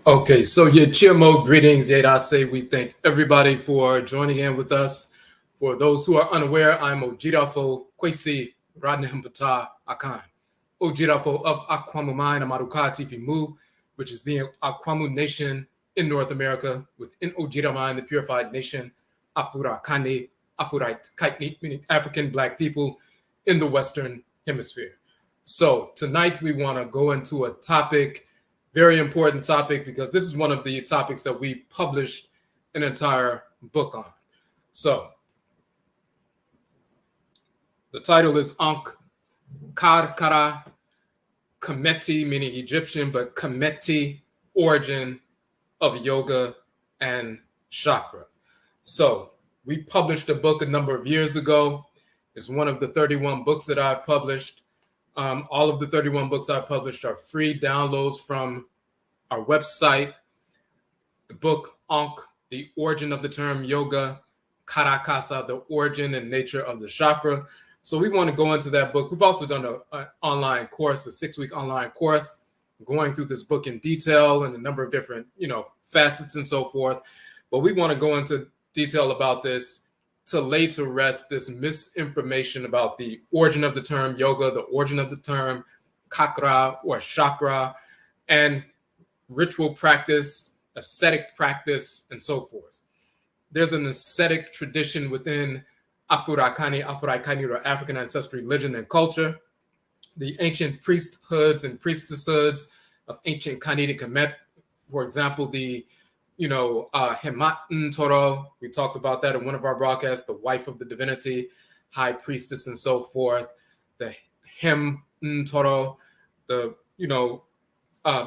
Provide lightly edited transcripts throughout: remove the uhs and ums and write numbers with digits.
Okay, so your Chimo greetings, Yedase. We thank everybody for joining in with us. For those who are unaware, I'm Odwirafo Kwesi Radnehambata Akan. Odwirafo of Akwamumai Namarukati Fimu, which is the Akwamu nation in North America, within Odwiramai, the purified nation, Afurakani, Afuraitkaitnit, meaning African Black people in the Western Hemisphere. So tonight we want to go into a topic, very important topic, because this is one of the topics that we published an entire book on. So the title is ANKH and KARKARA, Kamiti, meaning Egyptian, but Kamiti, origin of yoga and chakra. So we published a book a number of years ago. It's one of the 31 books that I've published. All of the 31 books I've published are free downloads from our website. The book ANKH, the origin of the term yoga, Karakasa, the origin and nature of the chakra. So we want to go into that book. We've also done an online course, a 6-week online course, going through this book in detail and a number of different, facets and so forth. But we want to go into detail about this to lay to rest this misinformation about the origin of the term yoga, the origin of the term kakra or chakra, and ritual practice, ascetic practice, and so forth. There's an ascetic tradition within Afurakani, Afuraitkaitnit, or African Ancestral Religion and Culture. The ancient priesthoods and priestesshoods of ancient Khanit and Kamit, for example, the Hemat Toro, we talked about that in one of our broadcasts, the wife of the divinity, high priestess, and so forth. The Hem Toro, the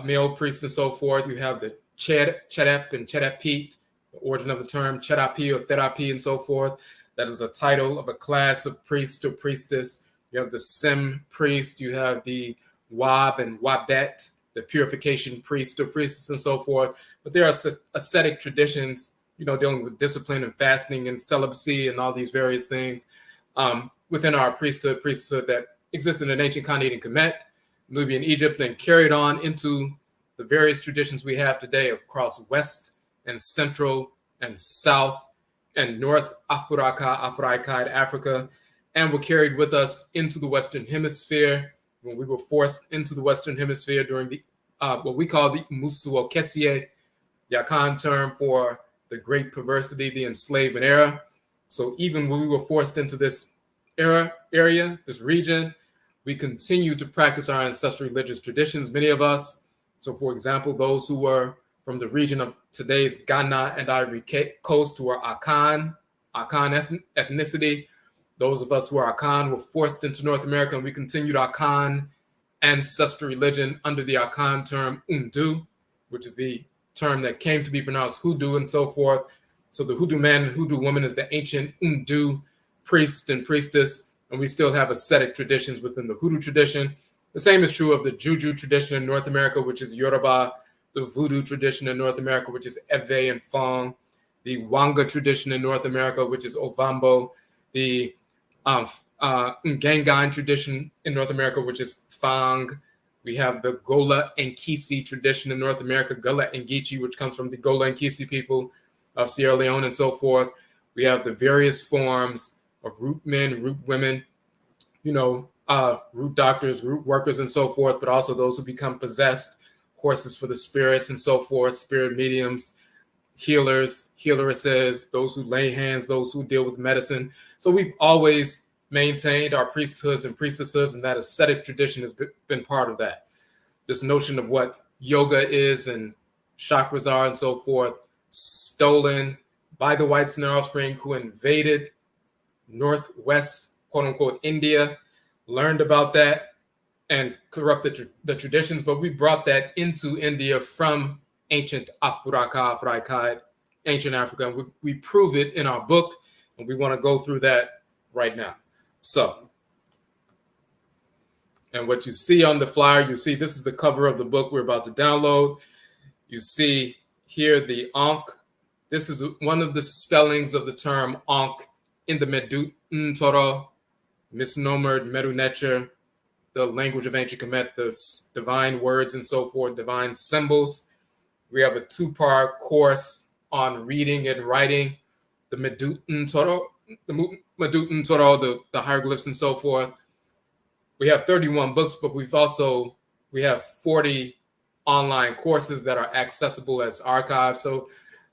male priest, and so forth. You have the Cherep and Cherepit, the origin of the term Cherapi or Therapy, and so forth. That is a title of a class of priest or priestess. You have the Sem priest. You have the Wab and Wabet, the purification priest or priestess, and so forth. But there are ascetic traditions, dealing with discipline and fasting and celibacy and all these various things within our priesthood that existed in ancient Khanit and Kamit, Nubia and Egypt, and carried on into the various traditions we have today across West and Central and South and North Afuraka, Afuraitkait, Africa, and were carried with us into the Western Hemisphere when we were forced into the Western Hemisphere during the what we call the Musuo Kesie, the Akan term for the great perversity, the enslavement era. So even when we were forced into this area, this region, we continue to practice our ancestral religious traditions, many of us. So for example, those who were from the region of today's Ghana and Ivory Coast, who are Akan ethnicity. Those of us who are Akan were forced into North America, and we continued Akan ancestral religion under the Akan term Undu, which is the term that came to be pronounced hoodoo and so forth. So the hoodoo man and hoodoo woman is the ancient Undu priest and priestess, and we still have ascetic traditions within the hoodoo tradition. The same is true of the Juju tradition in North America, which is Yoruba, the voodoo tradition in North America, which is Ewe and Fong, the Wanga tradition in North America, which is Ovambo, the Ngangan tradition in North America, which is Fang. We have the Gola and Kisi tradition in North America, Gola and Geechee, which comes from the Gola and Kisi people of Sierra Leone and so forth. We have the various forms of root men, root women, root doctors, root workers, and so forth, but also those who become possessed, horses for the spirits and so forth, spirit mediums, healers, healeresses, those who lay hands, those who deal with medicine. So we've always maintained our priesthoods and priestesses, and that ascetic tradition has been part of that. This notion of what yoga is and chakras are and so forth, stolen by the whites and their offspring who invaded Northwest, quote unquote, India, learned about that and corrupted the traditions, but we brought that into India from ancient Afuraka, Afuraitkai, ancient Africa. And we prove it in our book, and we want to go through that right now. So, and what you see on the flyer, you see this is the cover of the book we're about to download. You see here the ANKH. This is one of the spellings of the term ANKH in the medutu Toro, misnomered Medu nature, the language of ancient Kemet, the divine words and so forth, divine symbols. We have a 2-part course on reading and writing, the medutu, the hieroglyphs and so forth. We have 31 books, but we have 40 online courses that are accessible as archives. So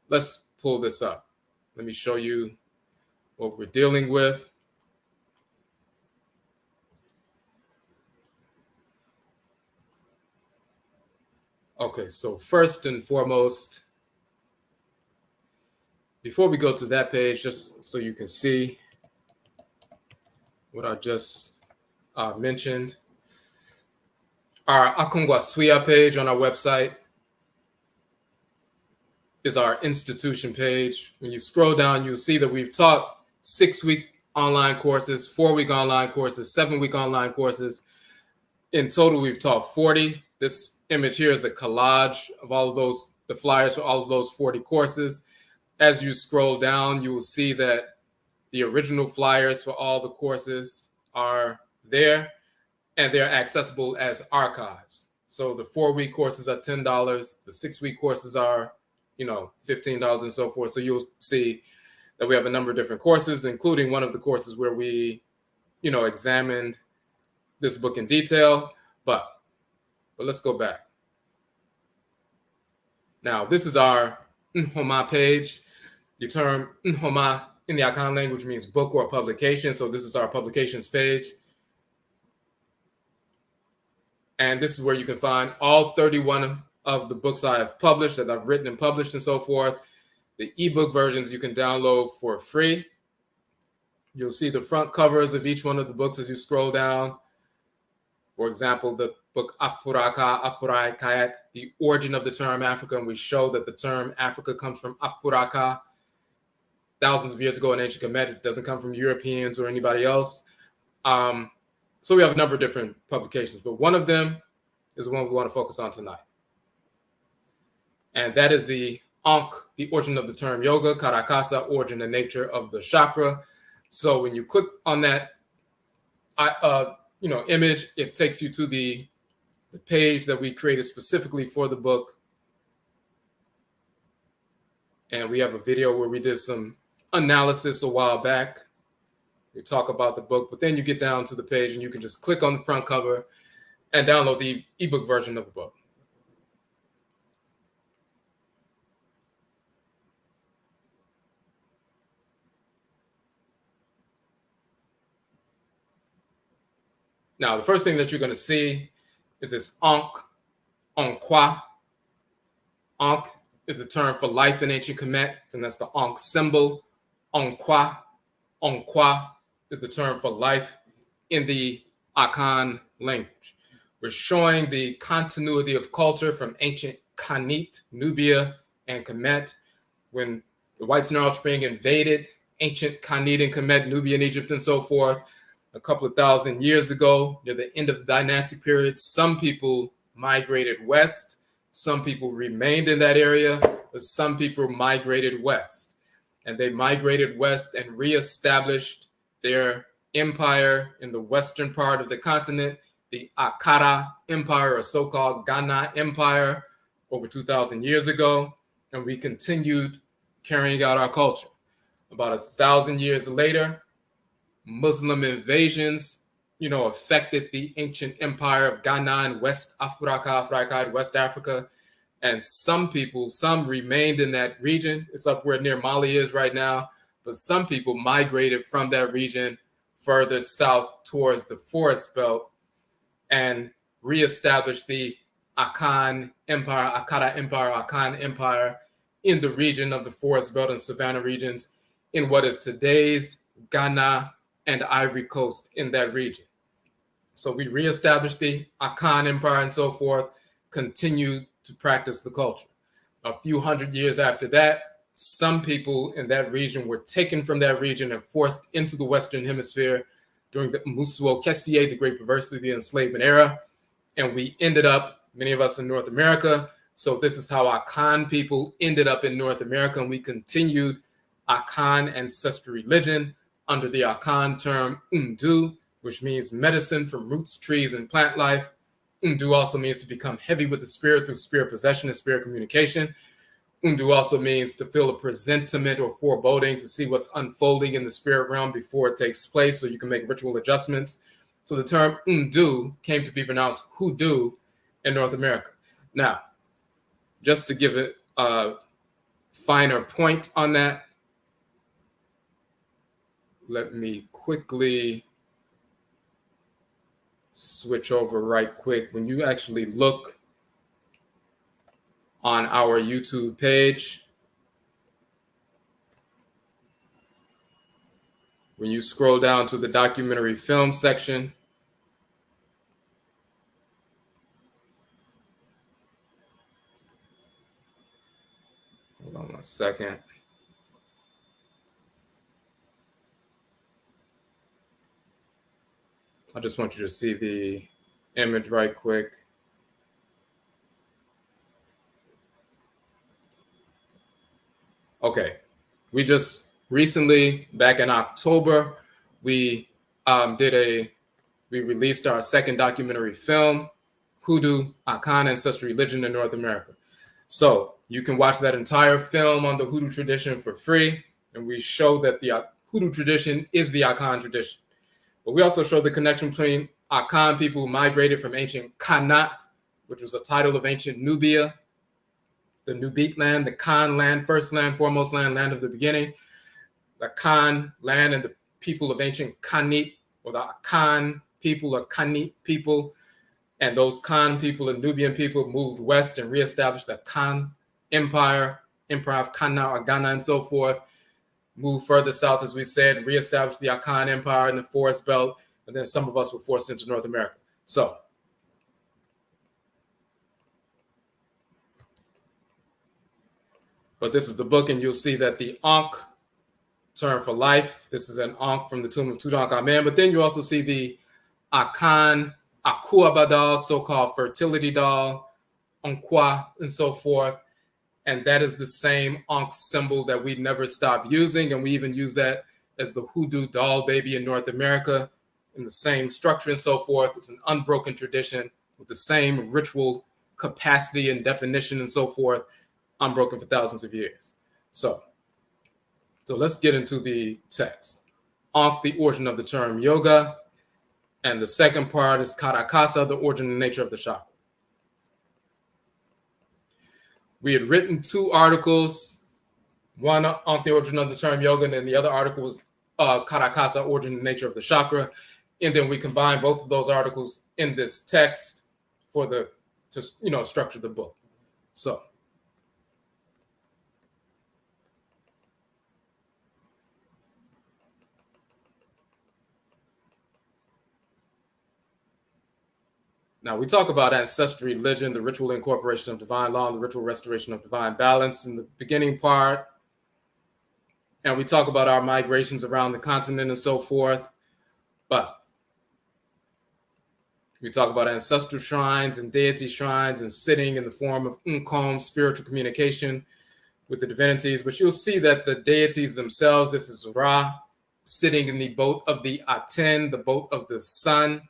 let's pull this up. Let me show you what we're dealing with. Okay, so first and foremost, before we go to that page, just so you can see what I just mentioned, our Akungwaswia page on our website is our institution page. When you scroll down, you'll see that we've taught 6-week online courses, 4-week online courses, 7-week online courses. In total, we've taught 40. This image here is a collage of all of those, the flyers for all of those 40 courses. As you scroll down, you will see that the original flyers for all the courses are there, and they're accessible as archives. So the 4-week courses are $10. The 6-week courses are, $15 and so forth. So you'll see that we have a number of different courses, including one of the courses where we, examined this book in detail. But let's go back. Now, this is our Nhoma page. The term Nhoma in the Akan language means book or publication. So this is our publications page. And this is where you can find all 31 of the books I have published, that I've written and published and so forth. The ebook versions you can download for free. You'll see the front covers of each one of the books as you scroll down. For example, the book Afuraka, Afuraitkaitnit, the origin of the term Africa, and we show that the term Africa comes from Afuraka thousands of years ago in ancient Kamiti. It doesn't come from Europeans or anybody else. So we have a number of different publications, but one of them is the one we want to focus on tonight. And that is the ANKH, the origin of the term yoga, Karakasa, origin and nature of the chakra. So when you click on that image, it takes you to the page that we created specifically for the book. And we have a video where we did some analysis a while back. We talk about the book, but then you get down to the page and you can just click on the front cover and download the ebook version of the book. Now, the first thing that you're going to see is this ANKH, Onkwa. ANKH is the term for life in ancient Kemet, and that's the ANKH symbol. Onkwa, Onkwa is the term for life in the Akan language. We're showing the continuity of culture from ancient Khanit, Nubia and Kamit. When the white snow offspring invaded ancient Khanit and Kamit, Nubia and Egypt and so forth, a couple of thousand years ago, near the end of the dynastic period, some people migrated west, some people remained in that area, but some people migrated west. And they migrated west and reestablished their empire in the western part of the continent, the Akara Empire, or so-called Ghana Empire, over 2,000 years ago. And we continued carrying out our culture. About 1,000 years later, Muslim invasions, affected the ancient empire of Ghana and West Afuraka, Afuraitkait, West Africa. And some remained in that region. It's up where near Mali is right now. But some people migrated from that region further south towards the forest belt and reestablished the Akan Empire, Akara Empire, Akan Empire in the region of the forest belt and savanna regions in what is today's Ghana and Ivory Coast, in that region. So we reestablished the Akan Empire and so forth, continued to practice the culture. A few hundred years after that, some people in that region were taken from that region and forced into the Western Hemisphere during the Musuo Kessie, the Great Perversity and Enslavement era. And we ended up, many of us, in North America. So this is how Akan people ended up in North America. And we continued Akan ancestral religion under the Akan term Umdu, which means medicine from roots, trees, and plant life. Undu also means to become heavy with the spirit through spirit possession and spirit communication. Undu also means to feel a presentiment or foreboding, to see what's unfolding in the spirit realm before it takes place, so you can make ritual adjustments. So the term Undu came to be pronounced hoodoo in North America. Now, just to give it a finer point on that, let me quickly switch over right quick. When you actually look on our YouTube page, when you scroll down to the documentary film section, hold on one second. I just want you to see the image right quick. Okay, we just recently, back in October, we released our second documentary film, Hoodoo, Akan, Ancestral Religion in North America. So you can watch that entire film on the Hoodoo tradition for free, and we show that the Hoodoo tradition is the Akan tradition. But we also show the connection between Akan people who migrated from ancient Khanat, which was a title of ancient Nubia, the Nubic land, the Khan land, first land, foremost land, land of the beginning, the Khan land, and the people of ancient Khanit, or the Akan people or Khanit people. And those Khan people and Nubian people moved west and reestablished the Khan Empire, Empire of Kana or Ghana and so forth. Moved further south, as we said, reestablished the Akan Empire in the forest belt, and then some of us were forced into North America. So, but this is the book, and you'll see that the Ankh term for life, this is an Ankh from the tomb of Tutankhamen, but then you also see the Akan, Akuaba doll, so-called fertility doll, Onkwa, and so forth. And that is the same Ankh symbol that we never stop using. And we even use that as the hoodoo doll baby in North America in the same structure and so forth. It's an unbroken tradition with the same ritual capacity and definition and so forth, unbroken for thousands of years. So let's get into the text. Ankh, the origin of the term yoga. And the second part is Karakasa, the origin and nature of the chakra. We had written two articles, one on the origin of the term yoga, and then the other article was Karakasa, origin and nature of the chakra. And then we combined both of those articles in this text to structure the book. So now, we talk about ancestral religion, the ritual incorporation of divine law, and the ritual restoration of divine balance in the beginning part. And we talk about our migrations around the continent and so forth. But we talk about ancestral shrines and deity shrines and sitting in the form of Nkom, spiritual communication with the divinities. But you'll see that the deities themselves, this is Ra, sitting in the boat of the Aten, the boat of the sun.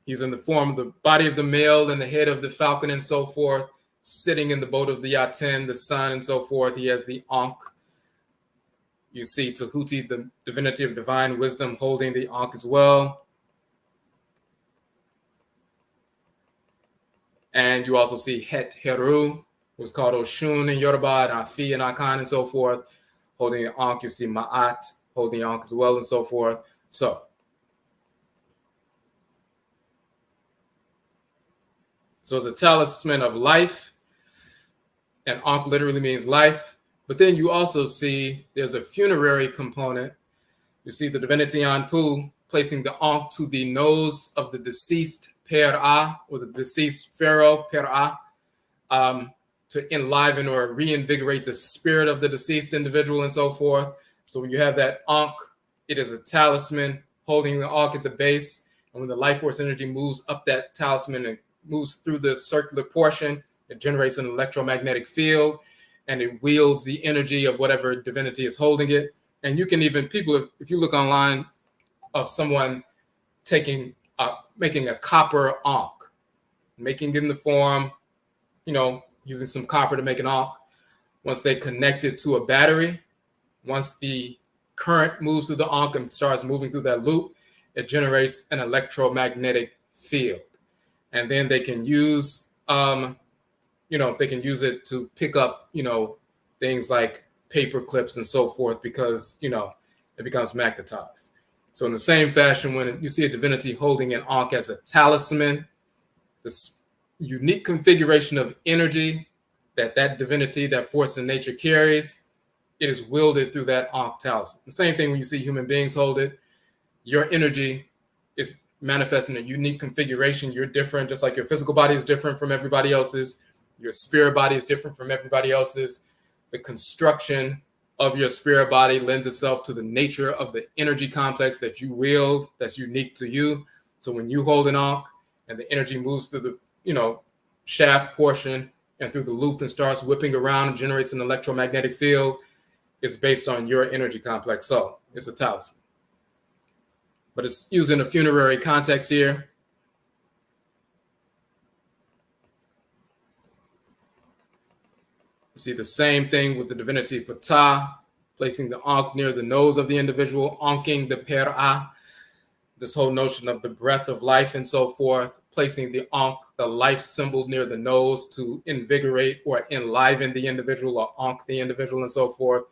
He's in the form of the body of the male and the head of the falcon and so forth, sitting in the boat of the Aten, the sun and so forth. He has the Ankh. You see Tahuti, the divinity of divine wisdom, holding the Ankh as well. And you also see Het Heru, who's called Oshun in Yoruba, and Afi and Akan and so forth, holding the Ankh. You see Ma'at, holding the Ankh as well and so forth. So it's a talisman of life, and Ankh literally means life. But then you also see there's a funerary component. You see the divinity Anpu placing the Ankh to the nose of the deceased Per'a, or the deceased pharaoh Per'a, to enliven or reinvigorate the spirit of the deceased individual and so forth. So when you have that Ankh, it is a talisman holding the Ankh at the base. And when the life force energy moves up that talisman and moves through the circular portion, it generates an electromagnetic field, and it wields the energy of whatever divinity is holding it. And you can even, if you look online of someone taking making a copper ankh, making it in the form, using some copper to make an ankh. Once they connect it to a battery, once the current moves through the ankh and starts moving through that loop, it generates an electromagnetic field. And then they can use, it to pick up, things like paper clips and so forth, because, it becomes magnetized. So in the same fashion, when you see a divinity holding an ankh as a talisman, this unique configuration of energy that divinity, that force in nature carries, it is wielded through that ankh talisman. The same thing when you see human beings hold it. Your energy is manifesting a unique configuration. You're different, just like your physical body is different from everybody else's. Your spirit body is different from everybody else's. The construction of your spirit body lends itself to the nature of the energy complex that you wield, that's unique to you. So when you hold an ankh and the energy moves through the, shaft portion and through the loop and starts whipping around and generates an electromagnetic field, it's based on your energy complex. So it's a talisman. But it's used in a funerary context here. You see the same thing with the divinity Ptah, placing the ankh near the nose of the individual, ankhing the per'a, this whole notion of the breath of life and so forth, placing the ankh, the life symbol, near the nose to invigorate or enliven the individual, or ankh the individual and so forth.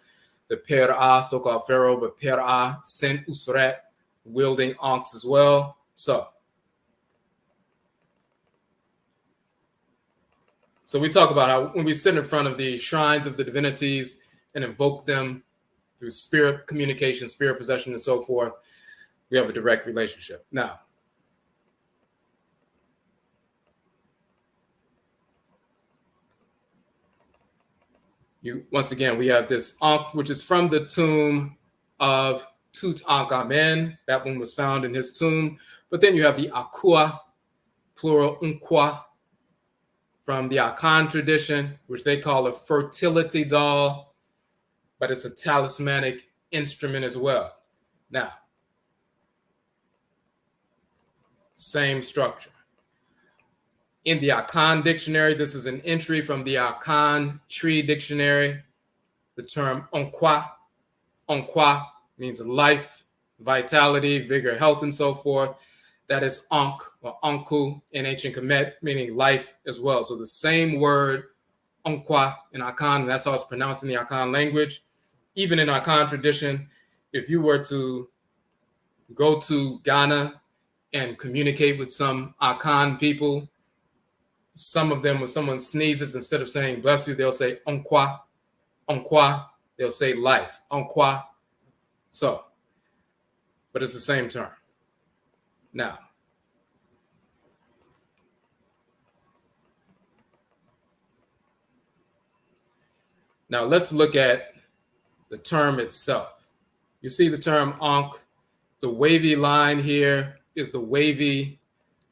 The per'a, so-called pharaoh, but per'a, sen usret, wielding ankhs as well. So we talk about how when we sit in front of the shrines of the divinities and invoke them through spirit communication, spirit possession, and so forth, we have a direct relationship. Now, once again, we have this ankh, which is from the tomb of Tutankhamen. That one was found in his tomb. But then you have the akua, plural unkwa, from the Akan tradition, which they call a fertility doll, but it's a talismanic instrument as well. Now, same structure. In the Akan dictionary, this is an entry from the Akan tree dictionary. The term onkwa means life, vitality, vigor, health, and so forth. That is ankh or anku in ancient Kemet, meaning life as well. So the same word, onkwa, in Akan, and that's how it's pronounced in the Akan language. Even in Akan tradition, if you were to go to Ghana and communicate with some Akan people, some of them, when someone sneezes, instead of saying bless you, they'll say onkwa, they'll say life, onkwa. So, but it's the same term. Now let's look at the term itself. You see the term ankh. The wavy line here is the wavy.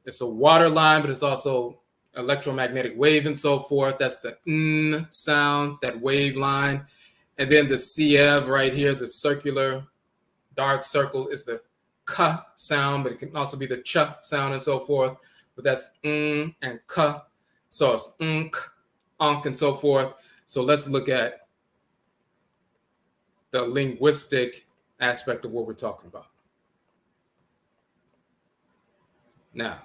It's a water line, but it's also electromagnetic wave and so forth. That's the n sound, that wave line. And then the cf right here, the circular dark circle, is the k sound, but it can also be the ch sound and so forth. But that's and k. So it's ankh, and so forth. So let's look at the linguistic aspect of what we're talking about. Now,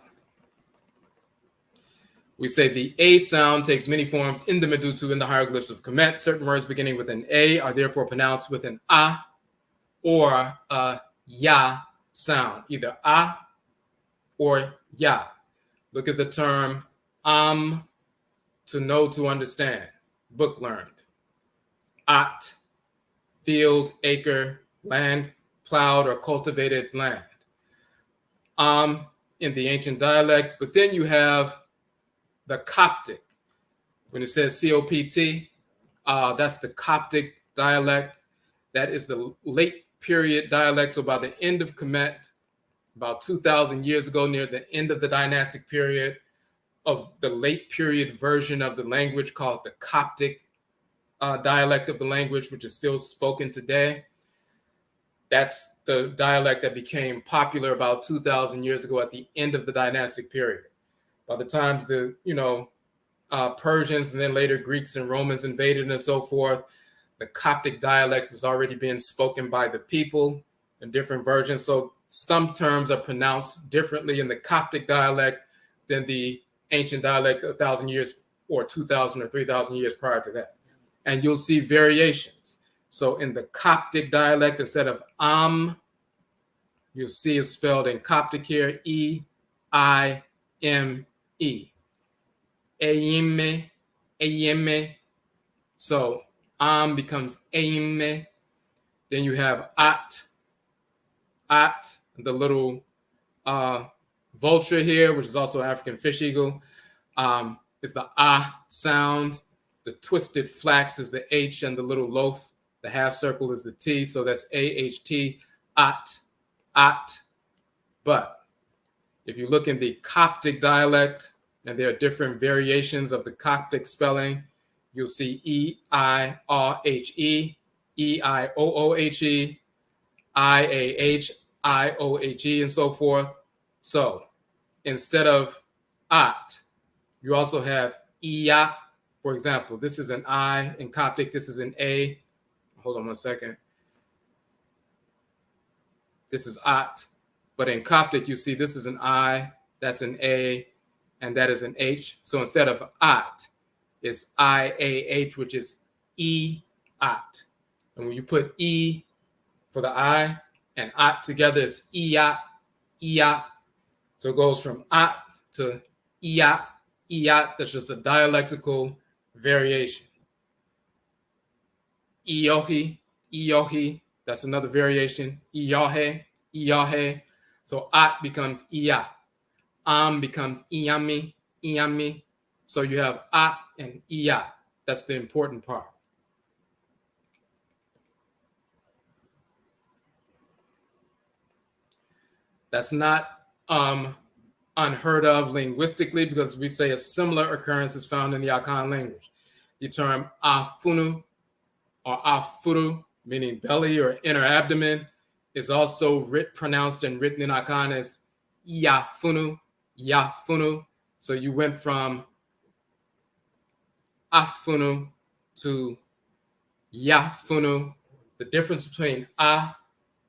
we say the A sound takes many forms in the medutu, in the hieroglyphs of Kemet. Certain words beginning with an A are therefore pronounced with an A or a Ya sound, either A or Ya. Look at the term to know, to understand, book learned. At, field, acre, land, plowed or cultivated land. In the ancient dialect, but then you have the Coptic. When it says COPT, that's the Coptic dialect. That is the late period dialect. So by the end of Kemet, about 2,000 years ago, near the end of the dynastic period, of the late period version of the language called the Coptic dialect of the language, which is still spoken today. That's the dialect that became popular about 2,000 years ago at the end of the dynastic period. By the times the, Persians and then later Greeks and Romans invaded and so forth, the Coptic dialect was already being spoken by the people in different versions. So some terms are pronounced differently in the Coptic dialect than the ancient dialect 1,000 years or 2,000 or 3,000 years prior to that. And you'll see variations. So in the Coptic dialect, instead of you'll see it's spelled in Coptic here, E-I-M-E. Aime, Aime. So becomes Aime. Then you have At, the little vulture here, which is also African fish eagle, is the sound. The twisted flax is the H, and the little loaf, the half circle, is the T. So that's A-H-T, At. But if you look in the Coptic dialect, and there are different variations of the Coptic spelling, you'll see E-I-R-H-E, E-I-O-O-H-E, I-A-H-I-O-H-E, and so forth. So instead of At, you also have Iya. For example, this is an I in Coptic, this is an A. Hold on one second. This is At. But in Coptic, you see this is an I, that's an A, and that is an H. So instead of At, it's I-A-H, which is E-At. And when you put E for the I and At together, it's E-At, E-At. So it goes from At to E-At, E-At. That's just a dialectical variation. Iyohi, Iyohi. That's another variation. Iyohe, Iyohe. So At becomes Iya. Becomes Iyami, Iyami. So you have At and Iya. That's the important part. That's not unheard of linguistically, because we say a similar occurrence is found in the Akan language. The term Afunu or Afuru, meaning belly or inner abdomen, is also pronounced and written in Akan as Yafunu, Yafunu. So you went from Afunu to Yafunu. The difference between A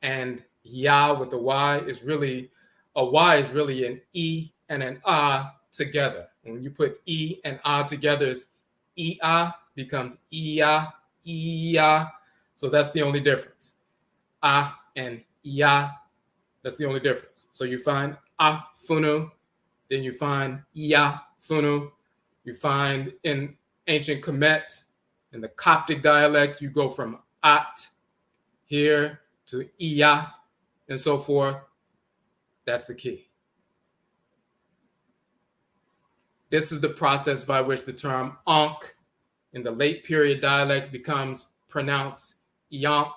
and Ya with the Y is really, a Y is really an E and an A together. When you put E and A together, it's E-A becomes E-A, E-A. So that's the only difference. A and Ya, that's the only difference. So you find Afunu, then you find Yafunu. You find in ancient Kemet, in the Coptic dialect, you go from At here to Iya and so forth. That's the key. This is the process by which the term Ankh in the late period dialect becomes pronounced Yonk,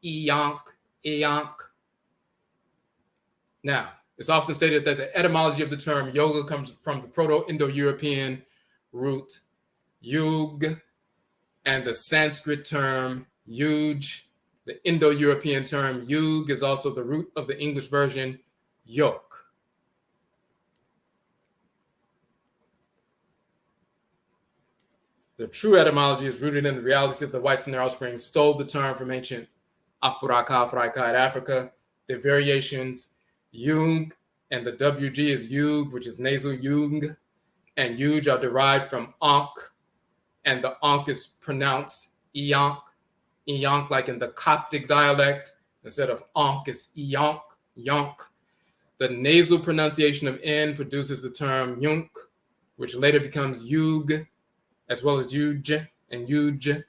Iyonk, Iyonk. Now, it's often stated that the etymology of the term yoga comes from the proto-indo-european root yug and the Sanskrit term yuj. The Indo-European term yug is also the root of the English version yoke. The true etymology is rooted in the reality that the whites and their offspring stole the term from ancient Afuraka, Afuraitkait, Africa. The variations Jung and the WG is Yug, which is nasal Jung, and Yuj are derived from Ankh, and the Ankh is pronounced Iyonk, Iyonk, like in the Coptic dialect. Instead of Ankh, it's Iyonk, Yonk. The nasal pronunciation of N produces the term Yunk, which later becomes Yug, as well as Yuj and Yuj,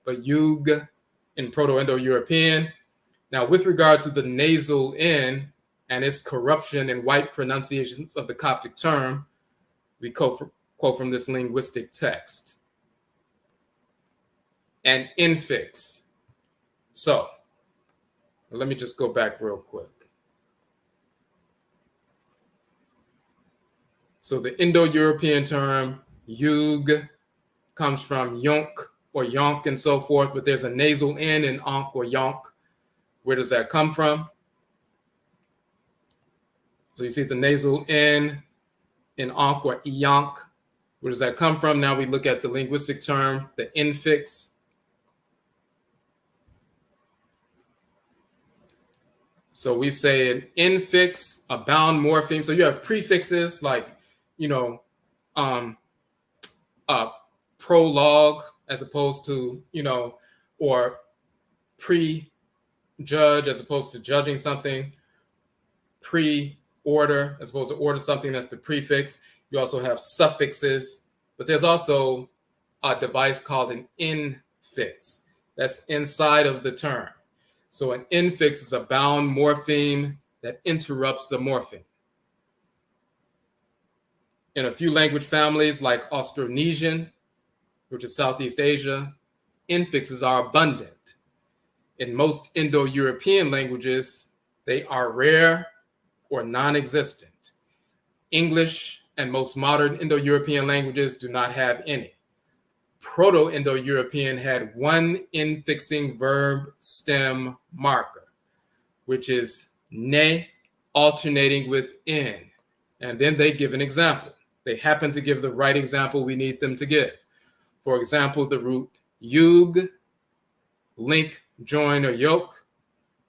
but Yug in Proto-Indo-European. Now, with regard to the nasal N and its corruption in white pronunciations of the Coptic term, we quote from this linguistic text. An infix. So, let me just go back real quick. So the Indo-European term yug comes from yonk or yonk and so forth, but there's a nasal N in onk or yonk. Where does that come from? So you see the nasal N in ANKH or EANKH. Where does that come from? Now we look at the linguistic term, the infix. So we say an infix, a bound morpheme. So you have prefixes like, prologue as opposed to, or pre-judge as opposed to judging something, pre-order as opposed to order something, that's the prefix. You also have suffixes, but there's also a device called an infix that's inside of the term. So an infix is a bound morpheme that interrupts the morpheme. In a few language families like Austronesian, which is Southeast Asia, infixes are abundant. In most Indo-European languages, they are rare or non-existent. English and most modern Indo-European languages do not have any. Proto-Indo-European had one infixing verb stem marker, which is ne alternating with n. And then they give an example. They happen to give the right example we need them to give. For example, the root yug, link, join, or yoke.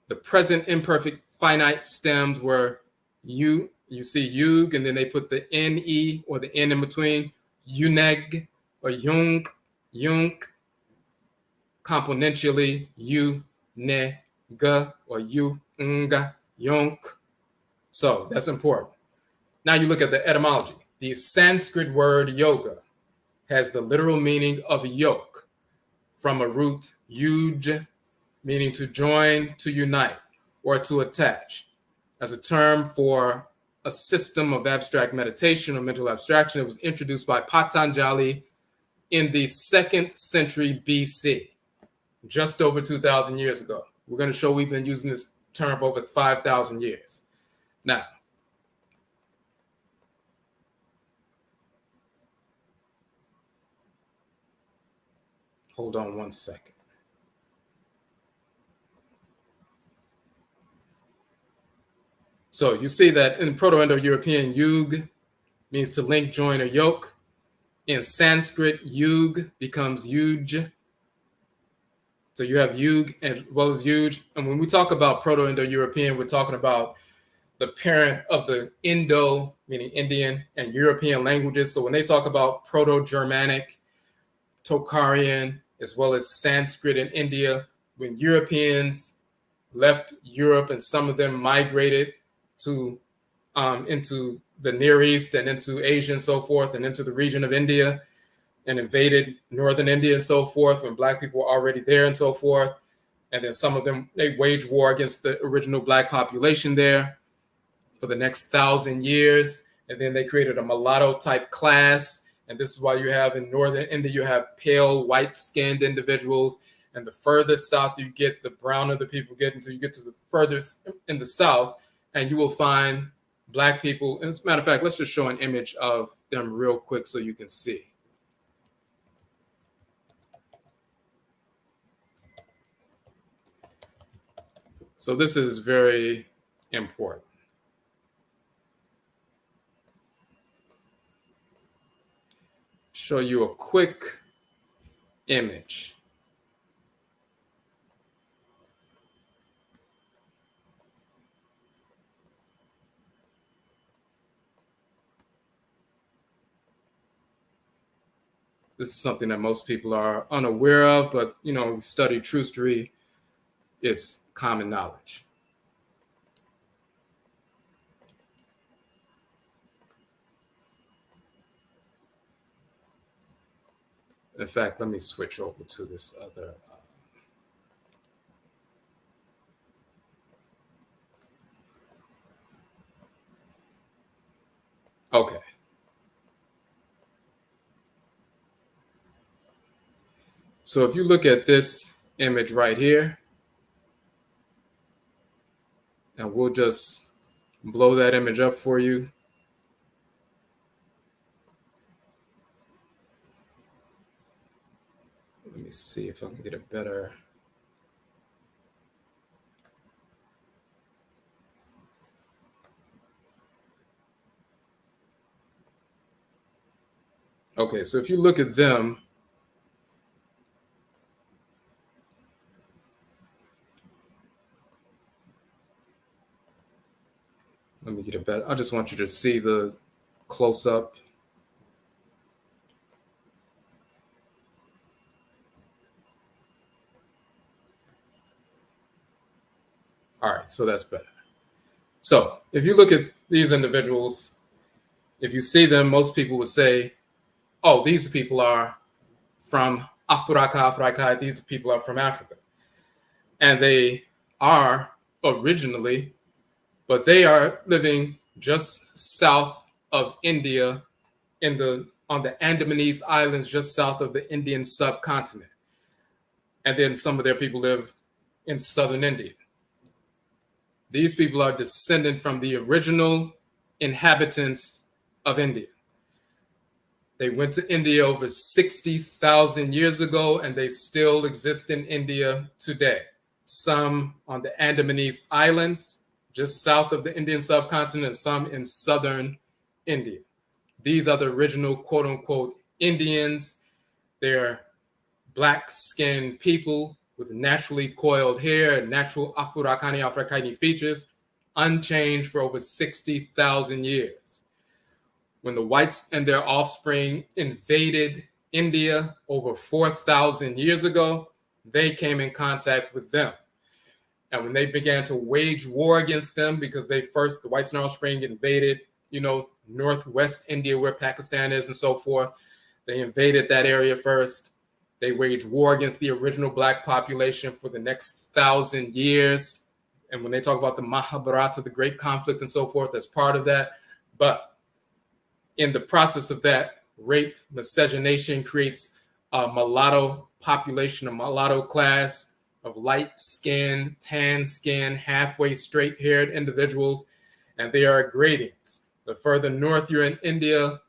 The present imperfect finite stems were you see yug, and then they put the ne or the n in between, uneg or yung, yunk, componentially you, ne, ga, or you, nga, yonk. So that's important. Now you look at the etymology. The Sanskrit word yoga has the literal meaning of yoke from a root yuj, meaning to join, to unite, or to attach. As a term for a system of abstract meditation or mental abstraction, it was introduced by Patanjali in the 2nd century BC, just over 2,000 years ago. We're going to show we've been using this term for over 5,000 years. Now, hold on one second. So you see that in Proto-Indo-European, yug means to link, join, or yoke. In Sanskrit, yug becomes yuj. So you have yug as well as yuj. And when we talk about Proto-Indo-European, we're talking about the parent of the Indo, meaning Indian, and European languages. So when they talk about Proto-Germanic, Tocharian, as well as Sanskrit in India, when Europeans left Europe and some of them migrated to into the Near East and into Asia and so forth, and into the region of India, and invaded northern India and so forth, when Black people were already there and so forth. And then some of them, they waged war against the original Black population there for the next 1,000 years. And then they created a mulatto type class. And this is why you have in northern India, you have pale, white-skinned individuals. And the further south you get, the browner the people get until you get to the furthest in the south. And you will find Black people. And as a matter of fact, let's just show an image of them real quick so you can see. So this is very important. Show you a quick image. This is something that most people are unaware of, but we study trustery, it's common knowledge. In fact, let me switch over to this other. Okay. So if you look at this image right here, and we'll just blow that image up for you. Let me see if I can get a better. Okay, so if you look at them, let me get it better. I just want you to see the close up. All right, so that's better. So if you look at these individuals, if you see them, most people would say, oh, these people are from Afuraka, Afuraitkaitnit, these people are from Africa. And they are originally, but they are living just south of India on the Andamanese Islands, just south of the Indian subcontinent. And then some of their people live in southern India. These people are descended from the original inhabitants of India. They went to India over 60,000 years ago, and they still exist in India today. Some on the Andamanese Islands, just south of the Indian subcontinent, some in southern India. These are the original quote unquote Indians. They're black-skinned people with naturally coiled hair, natural Afurakani, Afuraitkaitnit features, unchanged for over 60,000 years. When the whites and their offspring invaded India over 4,000 years ago, they came in contact with them. And when they began to wage war against them, because the whites and offspring invaded, northwest India where Pakistan is and so forth, they invaded that area first. They waged war against the original black population for the next 1,000 years. And when they talk about the Mahabharata, the great conflict and so forth, that's part of that. But in the process of that, rape, miscegenation creates a mulatto population, a mulatto class of light-skinned, tan-skinned, halfway straight-haired individuals, and they are gradients. The further north you're in India,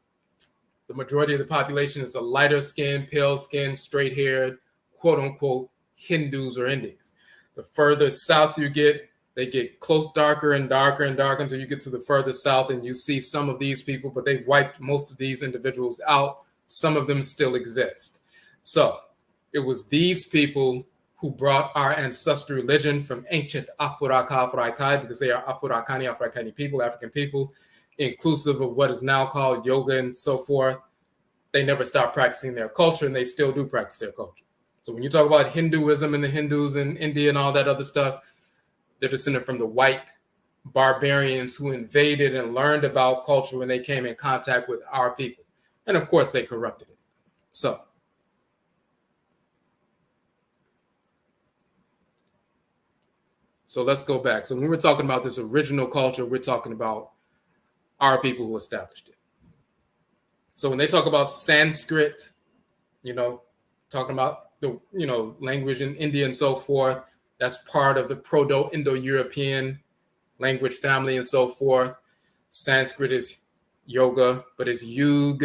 the majority of the population is a lighter-skinned, pale-skinned, straight-haired, quote-unquote, Hindus or Indians. The further south you get, they get darker and darker and darker until you get to the further south, and you see some of these people, but they've wiped most of these individuals out. Some of them still exist. So it was these people who brought our ancestral religion from ancient Afuraka, Afuraitkai, because they are Afurakani, Afuraitkaitnit people, African people, inclusive of what is now called yoga and so forth. They never stopped practicing their culture, and they still do practice their culture. So when you talk about Hinduism and the Hindus in India and all that other stuff, they're descended from the white barbarians who invaded and learned about culture when they came in contact with our people. And of course, they corrupted it. So let's go back. So when we're talking about this original culture, we're talking about our people who established it. So when they talk about Sanskrit, talking about the, language in India and so forth, that's part of the proto-indo-european language family and so forth. Sanskrit is yoga, but it's yug,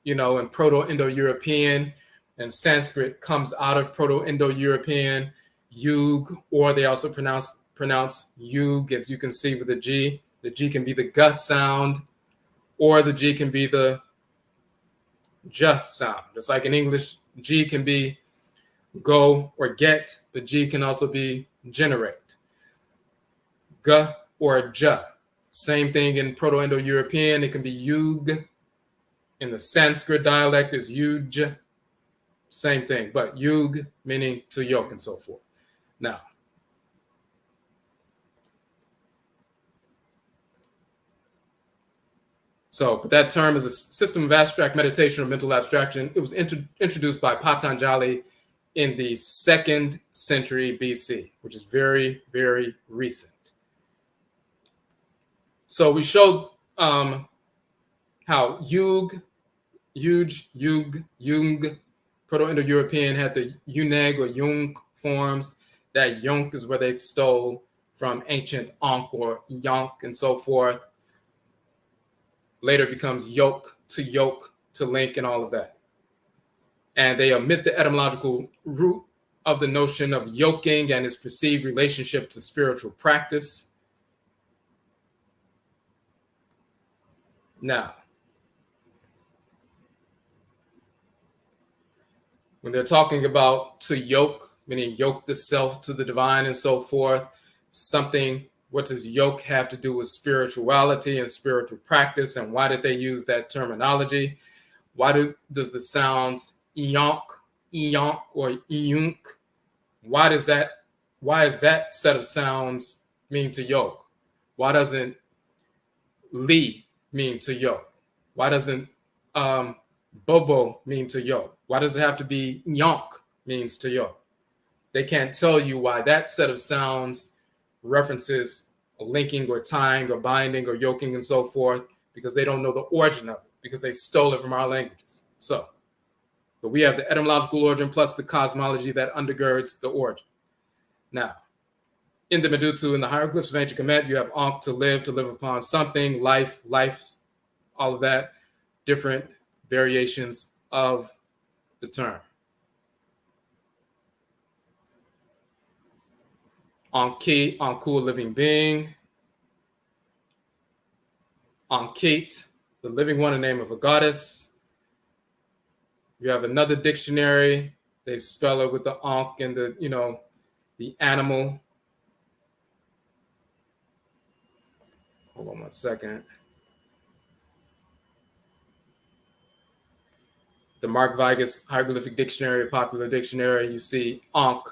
and proto-indo-european. And Sanskrit comes out of proto-indo-european, yug, or they also pronounce yug, as you can see with the G. The G can be the G sound, or the G can be the J sound. Just like in English, G can be go or get, but G can also be generate. G or J. Same thing in Proto-Indo-European. It can be yug. In the Sanskrit dialect is yuj. Same thing, but yug meaning to yoke and so forth. Now, but that term is a system of abstract meditation or mental abstraction. It was introduced by Patanjali in the 2nd century BC, which is very, very recent. So we showed how yug, jung, Proto-Indo-European had the uneg or jung forms. That yonk is where they stole from ancient Ankh or yonk and so forth. Later becomes yoke to link and all of that. And they omit the etymological root of the notion of yoking and its perceived relationship to spiritual practice. Now, When they're talking about to yoke, meaning yoke the self to the divine and so forth, what does yoke have to do with spirituality and spiritual practice? And why did they use that terminology? Why does the sounds ionk, ionk, or iunk? Why is that set of sounds mean to yoke? Why doesn't li mean to yoke? Why doesn't bobo mean to yoke? Why does it have to be yonk means to yoke? They can't tell you why that set of sounds references linking or tying or binding or yoking and so forth, because they don't know the origin of it, because they stole it from our languages. So, but we have the etymological origin plus the cosmology that undergirds the origin. Now, in the medutu, in the hieroglyphs of ancient Kemet, you have ankh, to live upon something, life, all of that, different variations of the term. Anki, Anku, a living being. Ankit, the living one, a name of a goddess. You have another dictionary. They spell it with the ankh and the animal. Hold on 1 second. The Mark Vigus Hieroglyphic Dictionary, a popular dictionary, you see ankh,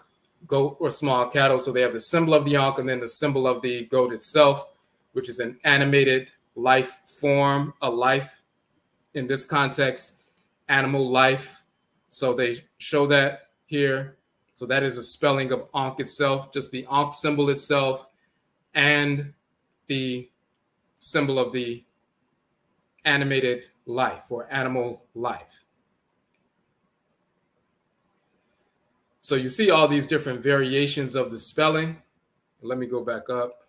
goat or small cattle. So they have the symbol of the ankh and then the symbol of the goat itself, which is an animated life form, a life. In this context, animal life. So they show that here. So that is a spelling of ankh itself, just the ankh symbol itself and the symbol of the animated life or animal life. So you see all these different variations of the spelling. Let me go back up.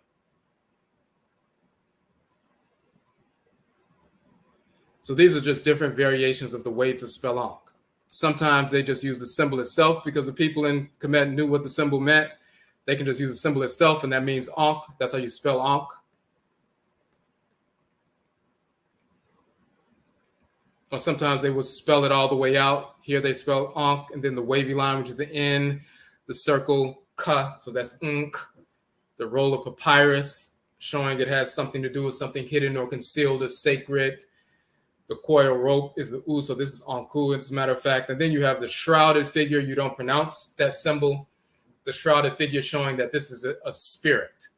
So these are just different variations of the way to spell ankh. Sometimes they just use the symbol itself because the people in Kemet knew what the symbol meant. They can just use the symbol itself, and that means ankh. That's how you spell ankh. Or sometimes they would spell it all the way out. Here they spell ankh, and then the wavy line, which is the N, the circle ka, so that's unk, the roll of papyrus, showing it has something to do with something hidden or concealed as sacred. The coil rope is the U, so this is anku, as a matter of fact. And then you have the shrouded figure. You don't pronounce that symbol. The shrouded figure showing that this is a spirit.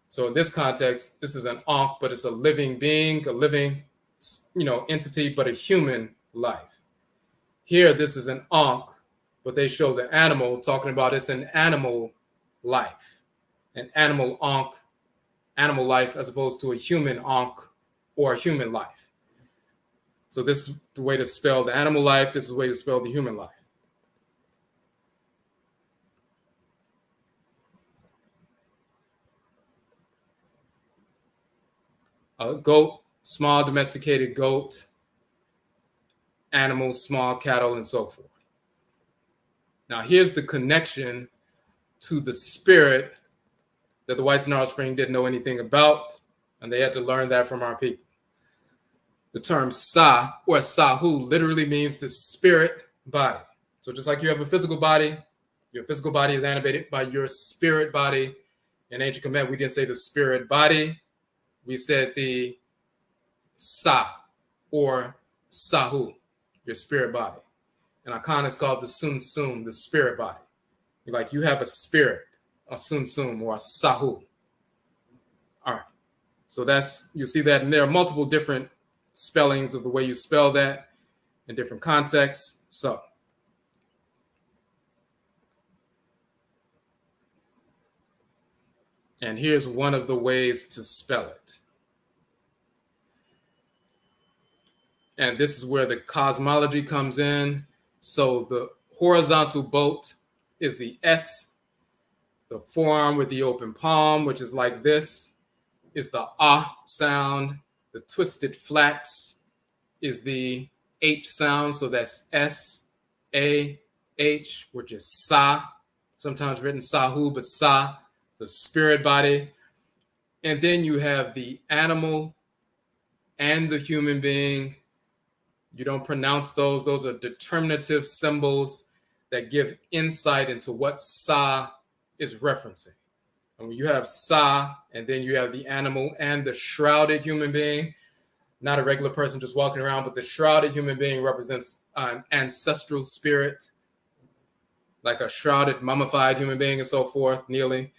So in this context, this is an ankh, but it's a living being, a living entity, but a human life. Here, this is an ankh, but they show the animal, talking about it's an animal life, an animal ankh, animal life, as opposed to a human ankh or a human life. So this is the way to spell the animal life. This is the way to spell the human life. A goat, small domesticated goat, animals, small cattle, and so forth. Now, here's the connection to the spirit that the whites and offspring didn't know anything about, and they had to learn that from our people. The term sa or sahu literally means the spirit body. So just like you have a physical body, your physical body is animated by your spirit body. In ancient Kemet, we didn't say the spirit body. We said the sa or sahu, your spirit body. And Akan is called the sun sum, the spirit body. Like you have a spirit, a sun sum or a sahu. All right. So you see that, and there are multiple different spellings of the way you spell that in different contexts. So and here's one of the ways to spell it. And this is where the cosmology comes in. So the horizontal bolt is the S. The forearm with the open palm, which is like this, is the ah sound. The twisted flats is the H sound. So that's S-A-H, which is sa. Sometimes written sahu, but sa, the spirit body. And then you have the animal and the human being You don't pronounce those. Those are determinative symbols that give insight into what Sa is referencing. And when you have Sa, and then you have the animal and the shrouded human being, not a regular person just walking around, but the shrouded human being represents an ancestral spirit, like a shrouded, mummified human being and so forth, kneeling.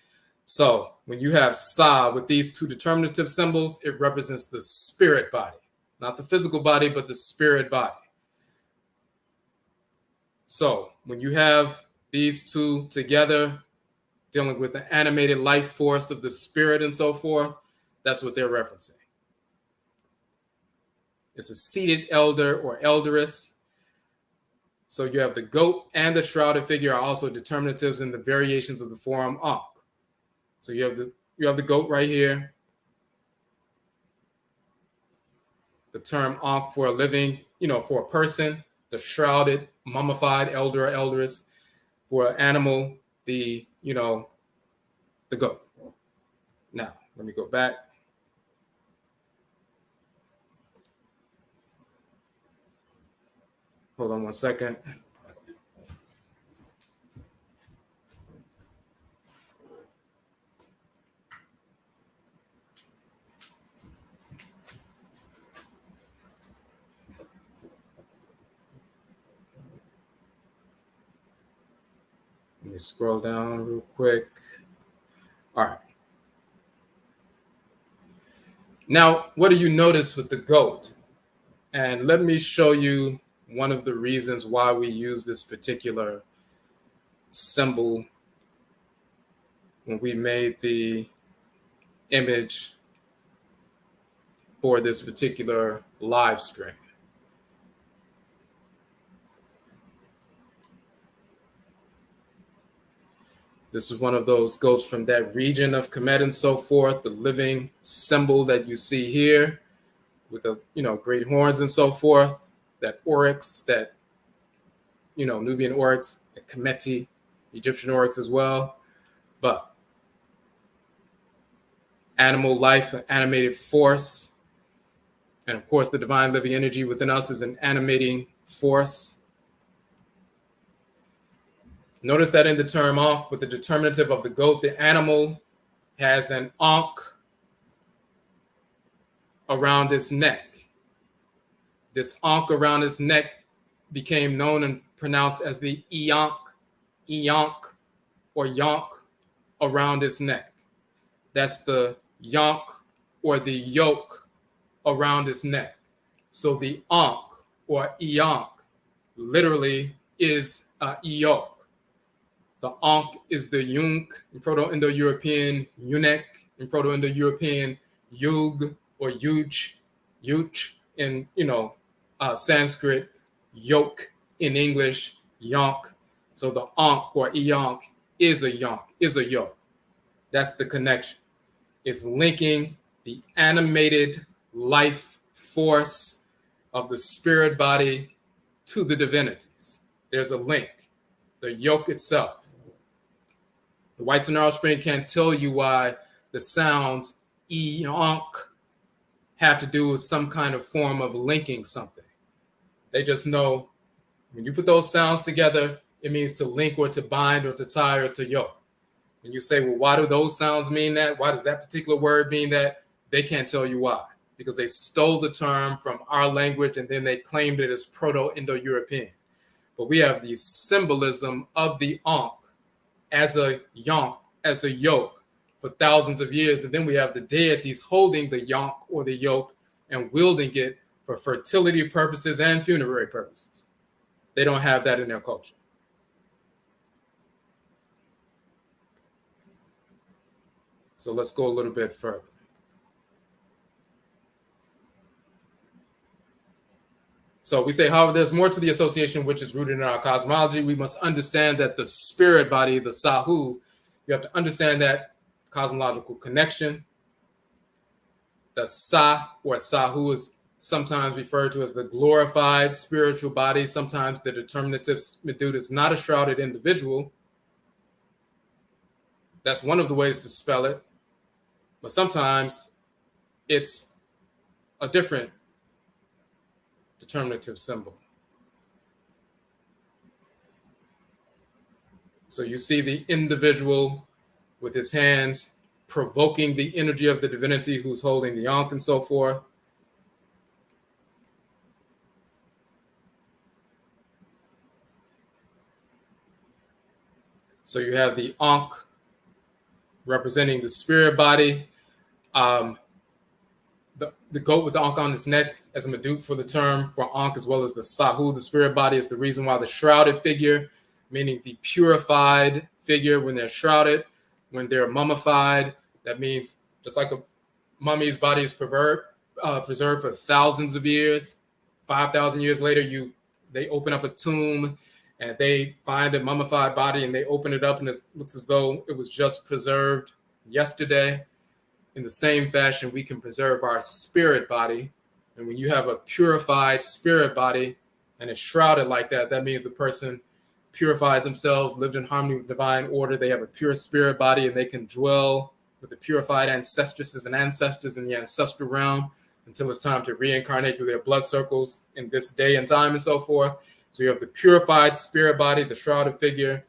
So when you have Sa with these two determinative symbols, it represents the spirit body, not the physical body, but the spirit body. So when you have these two together, dealing with the animated life force of the spirit and so forth, that's what they're referencing. It's a seated elder or elderess. So you have the goat and the shrouded figure are also determinatives in the variations of the form Ankh. So you have the goat right here. The term Ankh for a living, for a person, the shrouded, mummified elder or elderess. For an animal, the goat. Now, let me go back. Hold on one second. Let me scroll down real quick. All right. Now, what do you notice with the goat? And let me show you one of the reasons why we use this particular symbol when we made the image for this particular live stream. This is one of those goats from that region of Kemet and so forth, the living symbol that you see here with the, great horns and so forth, that oryx, that, Nubian oryx, the Kamiti, Egyptian oryx as well. But animal life, animated force, and of course the divine living energy within us is an animating force. Notice that in the term Ankh, with the determinative of the goat, the animal has an Ankh around its neck. This Ankh around its neck became known and pronounced as the Eonk, or Yonk around its neck. That's the Yonk or the yoke around its neck. So the Ankh or Eonk literally is Eok. The Ankh is the Yunk in proto-indo-european, Yunek in proto-indo-european, Yug or Yuch in Sanskrit, yoke in English, Yonk. So the Ankh or Eonk is a yoke. That's the connection. It's linking the animated life force of the spirit body to the divinities. There's a link. The yoke itself. The whites and offspring can't tell you why the sounds Eonk have to do with some kind of form of linking something. They just know when you put those sounds together, it means to link or to bind or to tie or to yoke. When you say, well, why do those sounds mean that? Why does that particular word mean that? They can't tell you why, because they stole the term from our language and then they claimed it as proto-indo-european. But we have the symbolism of the Ankh as a yonk, as a yoke for thousands of years. And then we have the deities holding the yonk or the yoke and wielding it for fertility purposes and funerary purposes. They don't have that in their culture. So let's go a little bit further. So we say, however, there's more to the association which is rooted in our cosmology. We must understand that the spirit body, the Sahu, you have to understand that cosmological connection. The Sa or Sahu is sometimes referred to as the glorified spiritual body. Sometimes the determinative medutu is not a shrouded individual. That's one of the ways to spell it. But sometimes it's a different determinative symbol. So you see the individual with his hands provoking the energy of the divinity who's holding the Ankh and so forth. So you have the Ankh representing the spirit body. The goat with the Ankh on its neck as a medutu for the term for Ankh, as well as the Sahu, the spirit body, is the reason why the shrouded figure, meaning the purified figure when they're shrouded, when they're mummified, that means just like a mummy's body is preserved for thousands of years, 5,000 years later, they open up a tomb and they find a mummified body and they open it up and it looks as though it was just preserved yesterday. In the same fashion, we can preserve our spirit body. And when you have a purified spirit body and it's shrouded like that, that means the person purified themselves, lived in harmony with divine order. They have a pure spirit body and they can dwell with the purified ancestresses and ancestors in the ancestral realm until it's time to reincarnate through their blood circles in this day and time and so forth. So you have the purified spirit body, the shrouded figure.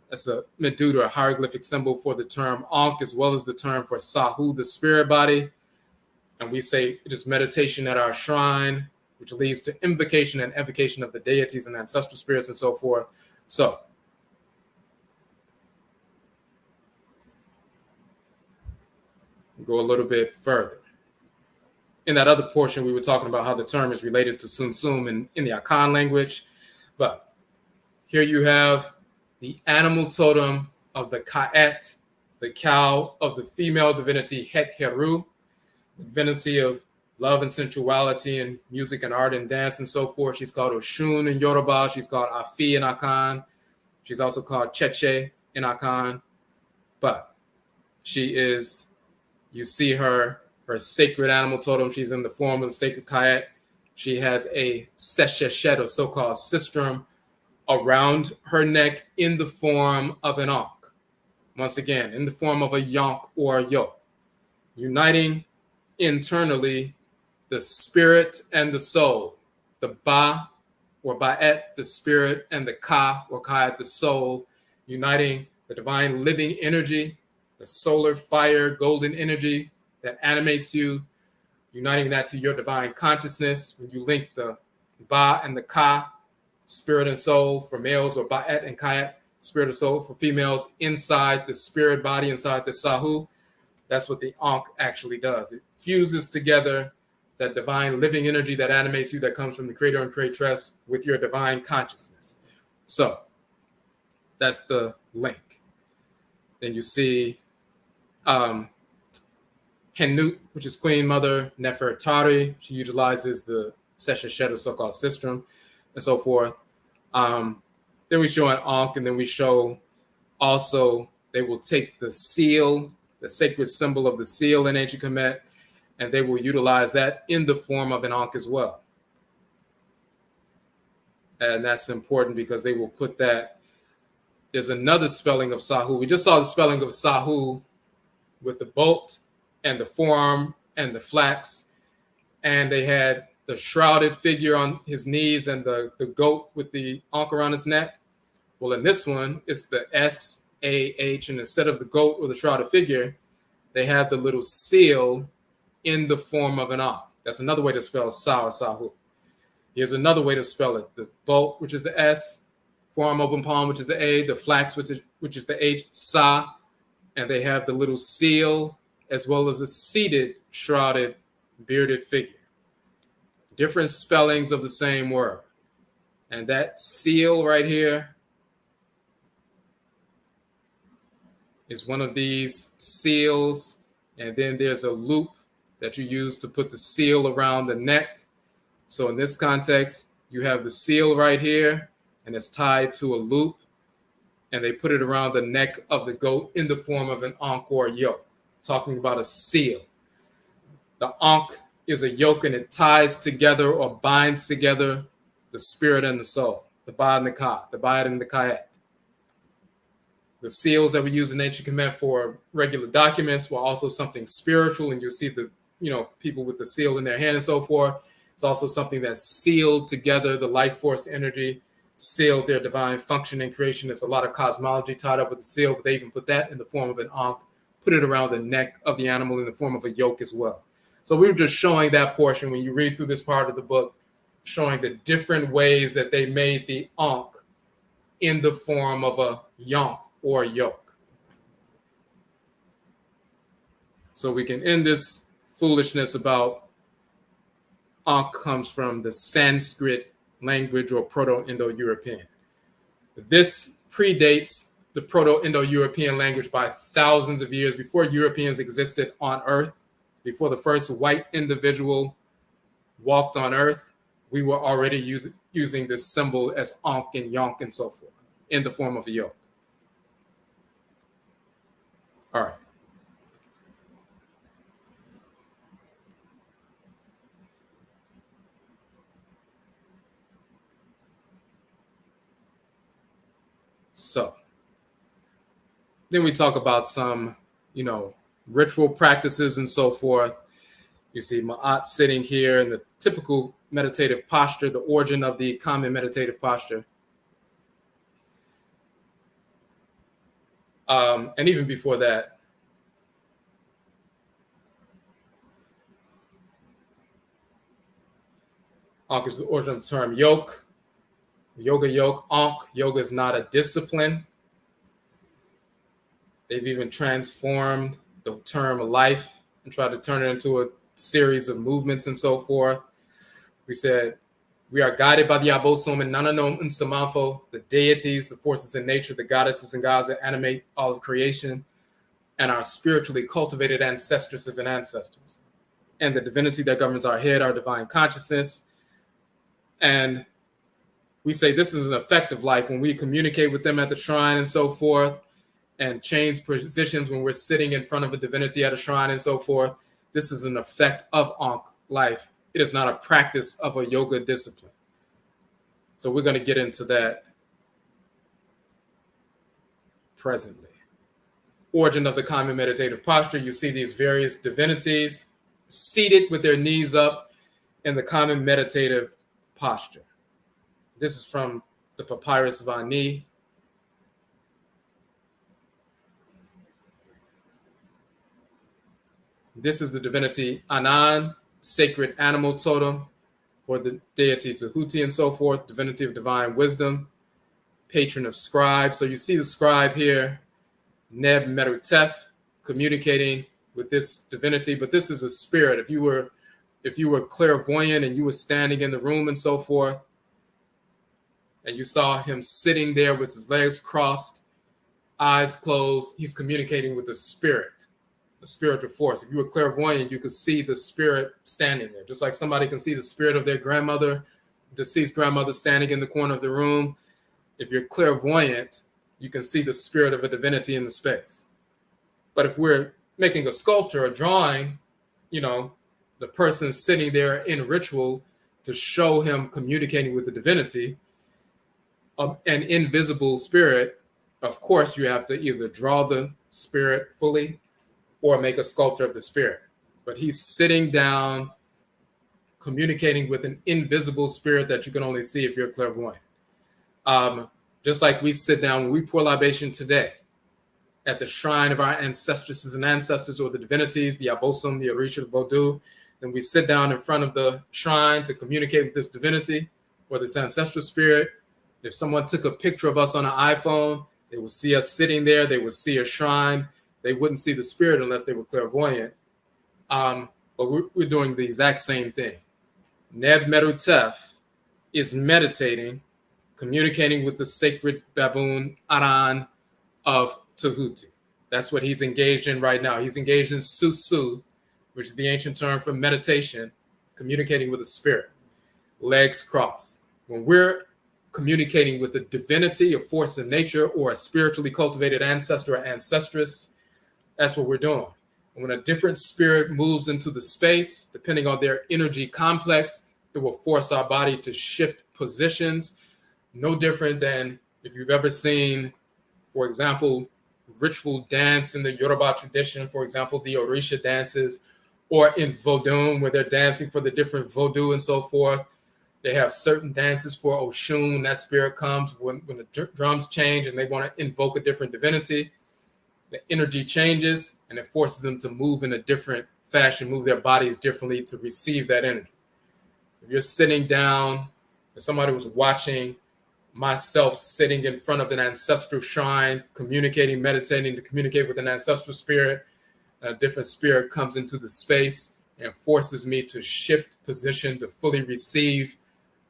That's a medutu, a hieroglyphic symbol for the term Ankh, as well as the term for Sahu, the spirit body. And we say it is meditation at our shrine, which leads to invocation and evocation of the deities and ancestral spirits and so forth. So go a little bit further. In that other portion, we were talking about how the term is related to Sum Sum in the Akan language. But here you have the animal totem of the Ka'et, the cow of the female divinity Het Heru, the divinity of love and sensuality and music and art and dance and so forth. She's called Oshun in Yoruba. She's called Afi in Akan. She's also called Cheche in Akan. But she is, you see her sacred animal totem. She's in the form of the sacred Ka'et. She has a sesheshet, or so-called sistrum, around her neck in the form of an Ankh. Once again, in the form of a yonk or a yoke, uniting internally the spirit and the soul, the Ba or Ba'et, the spirit, and the Ka or Ka'et, the soul, uniting the divine living energy, the solar fire, golden energy that animates you, uniting that to your divine consciousness. When you link the Ba and the Ka, spirit and soul for males, or Ba'et and Ka'et, spirit and soul for females, inside the spirit body, inside the Sahu. That's what the Ankh actually does. It fuses together that divine living energy that animates you, that comes from the creator and creatress, with your divine consciousness. So that's the link. Then you see Hennut, which is Queen Mother Nefertari. She utilizes the Sesheshet, or so-called sistrum, and so forth. Then we show an Ankh, and then we show also they will take the seal, the sacred symbol of the seal in ancient Kemet, and they will utilize that in the form of an Ankh as well. And that's important because they will put that. There's another spelling of Sahu. We just saw the spelling of Sahu with the bolt and the forearm and the flax, and they had the shrouded figure on his knees and the goat with the Ankh around his neck. Well, in this one, it's the S-A-H, and instead of the goat or the shrouded figure, they have the little seal in the form of an Ankh. That's another way to spell Sa or Sahu. Here's another way to spell it. The bolt, which is the S, forearm open palm, which is the A, the flax, which is the H, Sa, and they have the little seal as well as a seated, shrouded, bearded figure. Different spellings of the same word. And that seal right here is one of these seals. And then there's a loop that you use to put the seal around the neck. So in this context, you have the seal right here, and it's tied to a loop. And they put it around the neck of the goat in the form of an Ankh or yoke, talking about a seal. The Ankh is a yoke, and it ties together or binds together the spirit and the soul, the Ba and the Ka, the Ba'et and the Ka'et. The seals that we use in ancient Kemet for regular documents were also something spiritual, and you'll see the people with the seal in their hand and so forth. It's also something that sealed together the life force energy, sealed their divine function and creation. There's a lot of cosmology tied up with the seal, but they even put that in the form of an ankh, put it around the neck of the animal in the form of a yoke as well. So we were just showing that portion when you read through this part of the book, showing the different ways that they made the ankh in the form of a yonk or yoke. So we can end this foolishness about ankh comes from the Sanskrit language or proto-indo-european. This predates the proto-indo-european language by thousands of years. Before Europeans existed on Earth, before the first white individual walked on Earth, we were already using this symbol as ankh and yonk and so forth in the form of a yoke. All right. So then we talk about some, ritual practices and so forth. You see Ma'at sitting here in the typical meditative posture, the origin of the common meditative posture. And even before that, ankh is the origin of the term yoke. Yoga yoke, ankh. Yoga is not a discipline. They've even transformed the term life and tried to turn it into a series of movements and so forth. We said, we are guided by the Abosom and Nananom and Samanfo, the deities, the forces in nature, the goddesses and gods that animate all of creation, and our spiritually cultivated ancestresses and ancestors, and the divinity that governs our head, our divine consciousness. And we say this is an effect of life when we communicate with them at the shrine and so forth, and change positions when we're sitting in front of a divinity at a shrine and so forth. This is an effect of ankh life. It is not a practice of a yoga discipline. So we're going to get into that presently. Origin of the common meditative posture. You see these various divinities seated with their knees up in the common meditative posture. This is from the Papyrus of Ani. This is the divinity Anan, sacred animal totem for the deity Tahuti and so forth, divinity of divine wisdom, patron of scribes. So you see the scribe here, Neb Merutef, communicating with this divinity, but this is a spirit. If you were clairvoyant and you were standing in the room and so forth, and you saw him sitting there with his legs crossed, eyes closed, he's communicating with the spirit, the spiritual force. If you were clairvoyant, you could see the spirit standing there, just like somebody can see the spirit of their grandmother, deceased grandmother standing in the corner of the room. If you're clairvoyant, you can see the spirit of a divinity in the space. But if we're making a sculpture, a drawing, the person sitting there in ritual to show him communicating with the divinity, an invisible spirit, of course, you have to either draw the spirit fully or make a sculpture of the spirit. But he's sitting down, communicating with an invisible spirit that you can only see if you're clairvoyant. Just like we sit down when we pour libation today at the shrine of our ancestresses and ancestors or the divinities, the Abosom, the Orisha, the Vodou, then we sit down in front of the shrine to communicate with this divinity or this ancestral spirit. If someone took a picture of us on an iPhone, they would see us sitting there. They would see a shrine. They wouldn't see the spirit unless they were clairvoyant. But we're doing the exact same thing. Neb Merutef is meditating, communicating with the sacred baboon Aran of Tahuti. That's what he's engaged in right now. He's engaged in Susu, which is the ancient term for meditation, communicating with the spirit, legs crossed. When we're communicating with a divinity, a force in nature, or a spiritually cultivated ancestor or ancestress, that's what we're doing. And when a different spirit moves into the space, depending on their energy complex, it will force our body to shift positions. No different than if you've ever seen, for example, ritual dance in the Yoruba tradition, for example, the Orisha dances, or in Vodun, where they're dancing for the different Vodou and so forth. They have certain dances for Oshun. That spirit comes when the drums change and they want to invoke a different divinity. The energy changes and it forces them to move in a different fashion, move their bodies differently to receive that energy. If you're sitting down, if somebody was watching myself sitting in front of an ancestral shrine, communicating, meditating to communicate with an ancestral spirit, a different spirit comes into the space and forces me to shift position to fully receive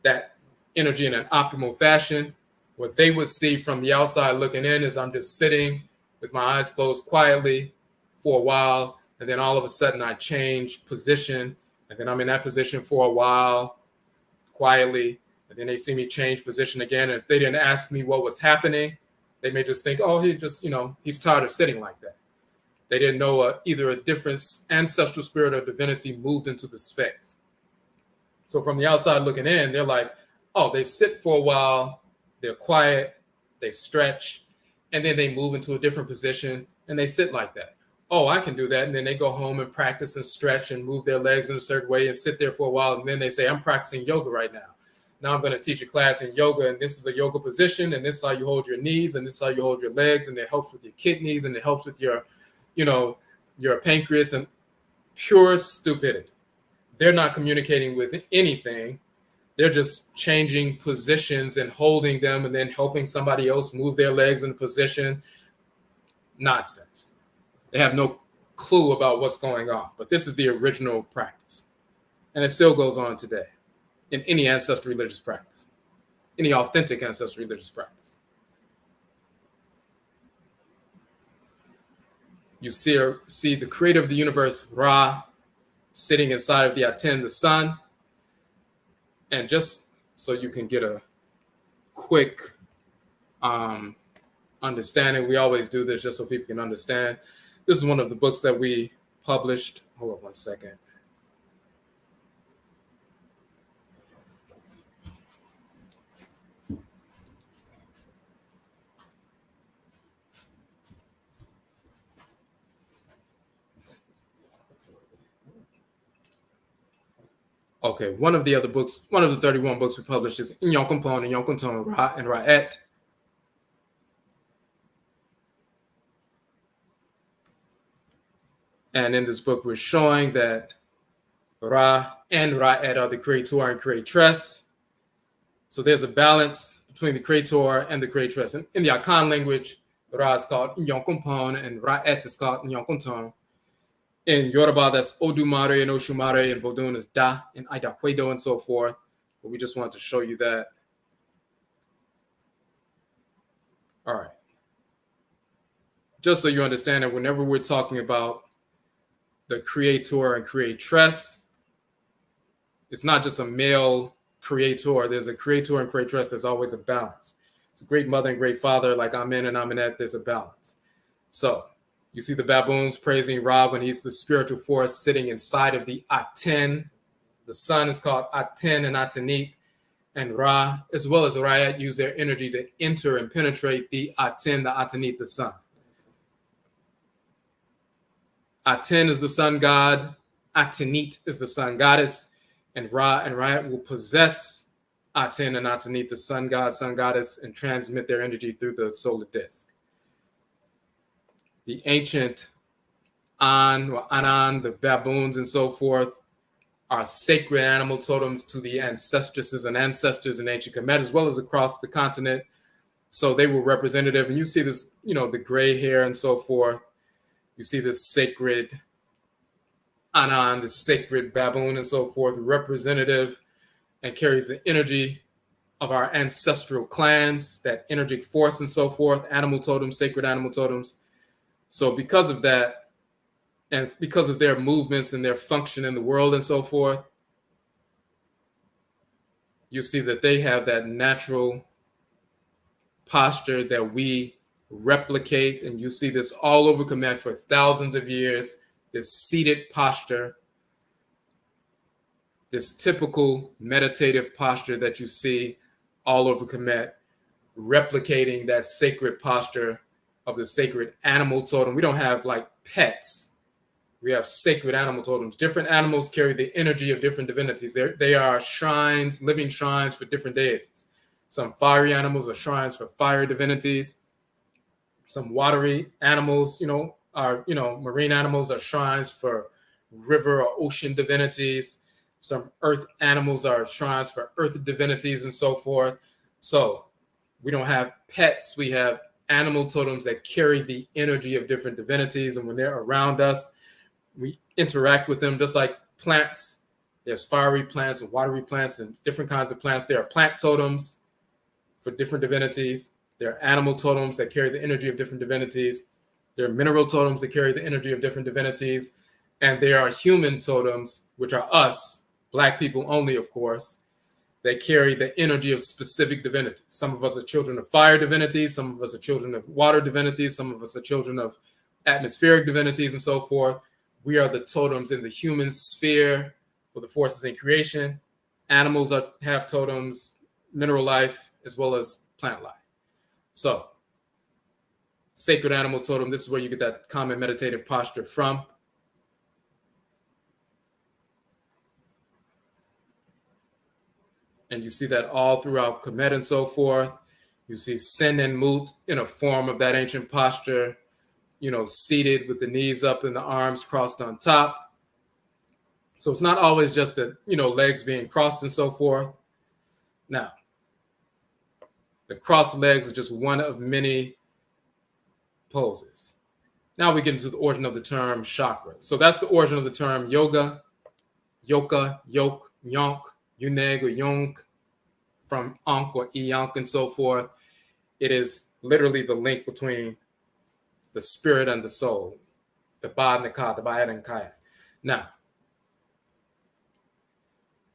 that energy in an optimal fashion. What they would see from the outside looking in is I'm just sitting with my eyes closed quietly for a while, and then all of a sudden I change position, and then I'm in that position for a while quietly, and then they see me change position again. And if they didn't ask me what was happening, they may just think, oh, he just, he's tired of sitting like that. They didn't know either a different ancestral spirit or divinity moved into the space. So from the outside looking in, they're like, oh, they sit for a while, they're quiet, they stretch, and then they move into a different position and they sit like that. Oh, I can do that. And then they go home and practice and stretch and move their legs in a certain way and sit there for a while. And then they say, I'm practicing yoga right now. Now I'm going to teach a class in yoga, and this is a yoga position, and this is how you hold your knees, and this is how you hold your legs, and it helps with your kidneys, and it helps with your pancreas, and pure stupidity. They're not communicating with anything. They're just changing positions and holding them and then helping somebody else move their legs in position. Nonsense. They have no clue about what's going on. But this is the original practice. And it still goes on today in any ancestral religious practice, any authentic ancestral religious practice. You see the creator of the universe, Ra, sitting inside of the Aten, the sun. And just so you can get a quick understanding, we always do this just so people can understand. This is one of the books that we published. Hold on one second. Okay, one of the 31 books we published is Inyokumpon and Yonkunton, Ra and Ra'et. And in this book, we're showing that Ra and Ra'et are the creator and creatress. So there's a balance between the creator and the creatress. And in the Akan language, Ra is called Inyokumpon and Ra'et is called Inyokunton. In Yoruba, that's Odumare and Oshumare, and Vodun is Da and Idahuedo and so forth. But we just wanted to show you that. All right. Just so you understand that whenever we're talking about the creator and creatress, it's not just a male creator. There's a creator and creatress. There's always a balance. It's a great mother and great father, like Amen and Amenet. There's a balance. So you see the baboons praising Ra when he's the spiritual force sitting inside of the Aten. The sun is called Aten and Atenit. And Ra, as well as Ra'et, use their energy to enter and penetrate the Aten, the Atenit, the sun. Aten is the sun god. Atenit is the sun goddess. And Ra and Ra'et will possess Aten and Atenit, the sun god, sun goddess, and transmit their energy through the solar disk. The ancient Anan, the baboons and so forth, are sacred animal totems to the ancestresses and ancestors in ancient Kemet, as well as across the continent. So they were representative. And you see this, the gray hair and so forth. You see this sacred Anan, the sacred baboon and so forth, representative and carries the energy of our ancestral clans, that energetic force and so forth, animal totems, sacred animal totems. So because of that, and because of their movements and their function in the world and so forth, you see that they have that natural posture that we replicate. And you see this all over Kemet for thousands of years, this seated posture, this typical meditative posture that you see all over Kemet, replicating that sacred posture of the sacred animal totem. We don't have like pets. We have sacred animal totems. Different animals carry the energy of different divinities. They are shrines, living shrines for different deities. Some fiery animals are shrines for fire divinities. Some watery animals, marine animals are shrines for river or ocean divinities. Some earth animals are shrines for earth divinities and so forth. So we don't have pets. We have animal totems that carry the energy of different divinities. And when they're around us, we interact with them just like plants. There's fiery plants and watery plants and different kinds of plants. There are plant totems for different divinities. There are animal totems that carry the energy of different divinities. There are mineral totems that carry the energy of different divinities. And there are human totems, which are us, Black people only, of course, that carry the energy of specific divinities. Some of us are children of fire divinities. Some of us are children of water divinities. Some of us are children of atmospheric divinities and so forth. We are the totems in the human sphere for the forces in creation. Animals have totems, mineral life, as well as plant life. So, sacred animal totem, this is where you get that common meditative posture from. And you see that all throughout Kemet and so forth. You see Sin and Mut in a form of that ancient posture, seated with the knees up and the arms crossed on top. So it's not always just the, legs being crossed and so forth. Now, the crossed legs is just one of many poses. Now we get into the origin of the term chakra. So that's the origin of the term yoga, yoka, yoke, yonk, yuneg or yonk, from ankh or eonk and so forth. It is literally the link between the spirit and the soul, the ba and the ka, the bayat and kaya. Now,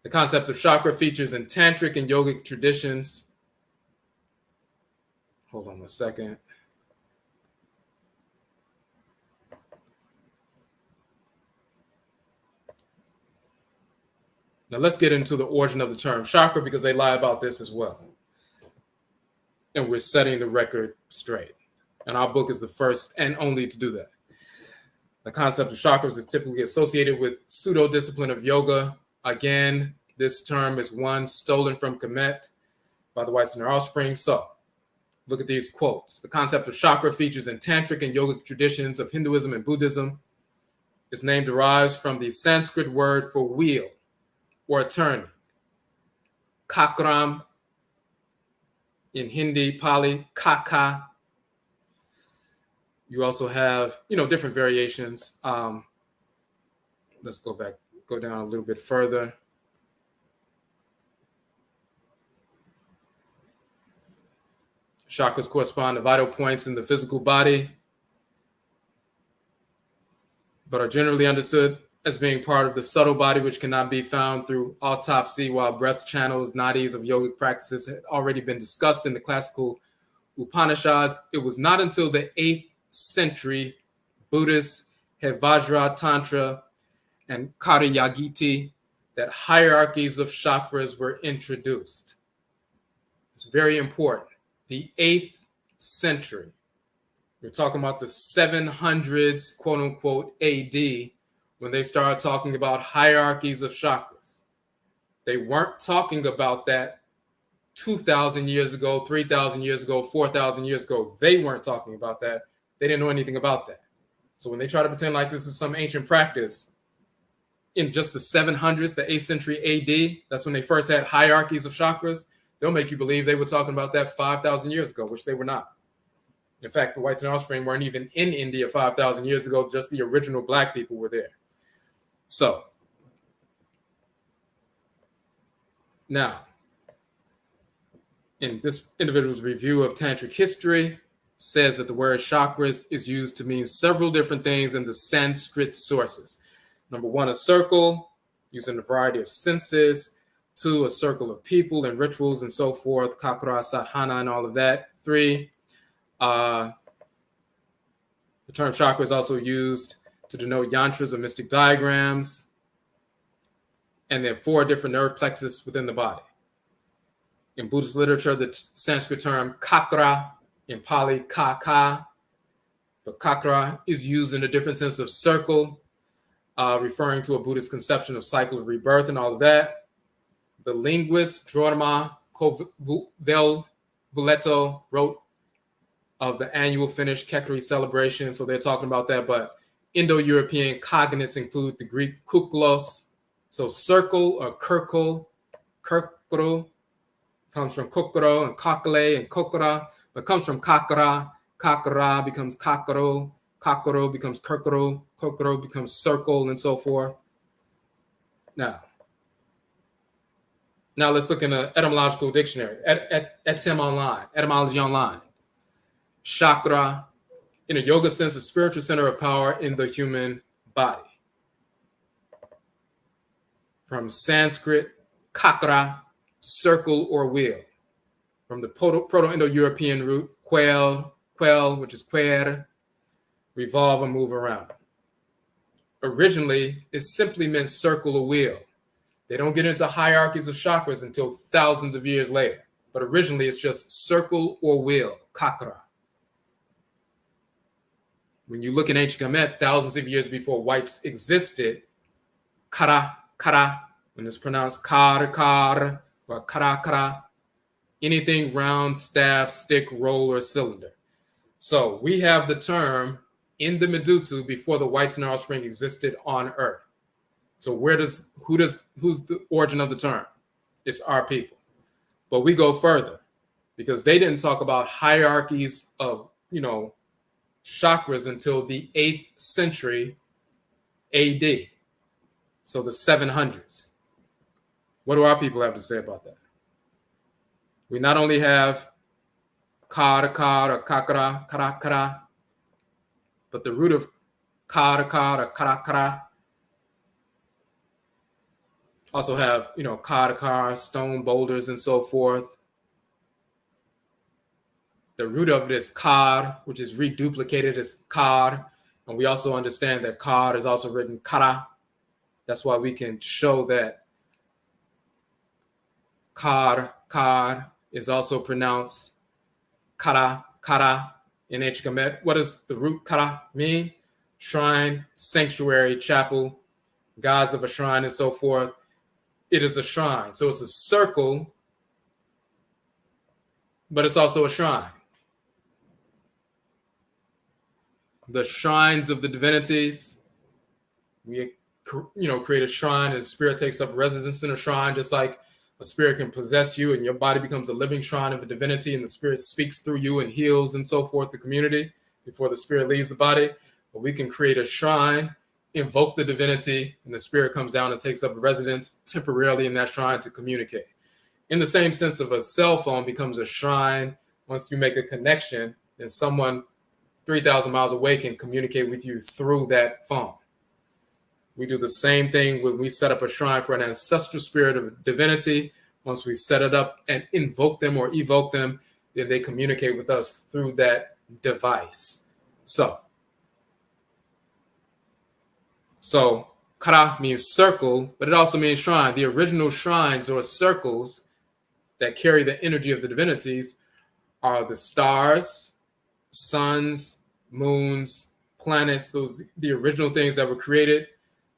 the concept of chakra features in tantric and yogic traditions. Hold on a second. Now let's get into the origin of the term chakra because they lie about this as well. And we're setting the record straight. And our book is the first and only to do that. The concept of chakras is typically associated with pseudo-discipline of yoga. Again, this term is one stolen from Kemet by the whites and their offspring. So look at these quotes. The concept of chakra features in tantric and yogic traditions of Hinduism and Buddhism. Its name derives from the Sanskrit word for wheel or turning. Chakram in Hindi, Pali, kaka. You also have, different variations. Let's go down a little bit further. Chakras correspond to vital points in the physical body, but are generally understood as being part of the subtle body, which cannot be found through autopsy, while breath channels, nadis of yogic practices had already been discussed in the classical Upanishads. It was not until the 8th century Buddhist Vajra Tantra and Karayagiti that hierarchies of chakras were introduced. It's very important. The 8th century. We're talking about the 700s, quote unquote, AD, when they started talking about hierarchies of chakras. They weren't talking about that 2,000 years ago, 3,000 years ago, 4,000 years ago. They weren't talking about that. They didn't know anything about that. So when they try to pretend like this is some ancient practice, in just the 700s, the 8th century AD, that's when they first had hierarchies of chakras, they'll make you believe they were talking about that 5,000 years ago, which they were not. In fact, the whites and offspring weren't even in India 5,000 years ago. Just the original Black people were there. So now, in this individual's review of tantric history, says that the word chakras is used to mean several different things in the Sanskrit sources. Number one, a circle, used in a variety of senses. 2, a circle of people and rituals and so forth, kakra, sadhana, and all of that. 3, the term chakra is also used to denote yantras or mystic diagrams. And then 4 different nerve plexus within the body. In Buddhist literature, the Sanskrit term Chakra, in Pali, kaka, but Chakra is used in a different sense of circle. referring to a Buddhist conception of cycle of rebirth and all of that. The linguist Jorma Vuleto wrote of the annual Finnish Kekri celebration, so they're talking about that. But Indo-European cognates include the Greek kuklos, so circle or kirkle, kirkro, comes from kokoro and kakale and kokora, but comes from kakara. Kakara becomes kakaro, kakaro becomes kirkoro, kokoro becomes circle, and so forth. Now let's look in the etymological dictionary, etymology online. Chakra, in a yoga sense, a spiritual center of power in the human body. From Sanskrit, kakra, circle or wheel. From the proto-indo-european root, quel, which is quer, revolve or move around. Originally, it simply meant circle or wheel. They don't get into hierarchies of chakras until thousands of years later. But originally, it's just circle or wheel, kakra. When you look in ancient Kemet, thousands of years before whites existed, kara, when it's pronounced kar, or kara, anything round, staff, stick, roll, or cylinder. So we have the term in the medutu before the whites and offspring existed on Earth. So who's the origin of the term? It's our people. But we go further because they didn't talk about hierarchies of, chakras until the 8th century AD. So the 700s. What do our people have to say about that? We not only have kar or kakara, karakara, but the root of kar or karakara also have, kar, stone boulders and so forth. The root of it is kar, which is reduplicated as kar. And we also understand that kar is also written kara. That's why we can show that kar is also pronounced kara in ancient Kemet. What does the root kara mean? Shrine, sanctuary, chapel, gods of a shrine, and so forth. It is a shrine. So it's a circle, but it's also a shrine. The shrines of the divinities, we create a shrine and the spirit takes up residence in a shrine, just like a spirit can possess you and your body becomes a living shrine of a divinity and the spirit speaks through you and heals and so forth the community before the spirit leaves the body. But we can create a shrine, invoke the divinity, and the spirit comes down and takes up residence temporarily in that shrine to communicate. In the same sense of a cell phone becomes a shrine once you make a connection and someone 3,000 miles away can communicate with you through that phone. We do the same thing when we set up a shrine for an ancestral spirit of divinity. Once we set it up and invoke them or evoke them, then they communicate with us through that device. So kara means circle, but it also means shrine. The original shrines or circles that carry the energy of the divinities are the stars, suns, moons, planets, those the original things that were created.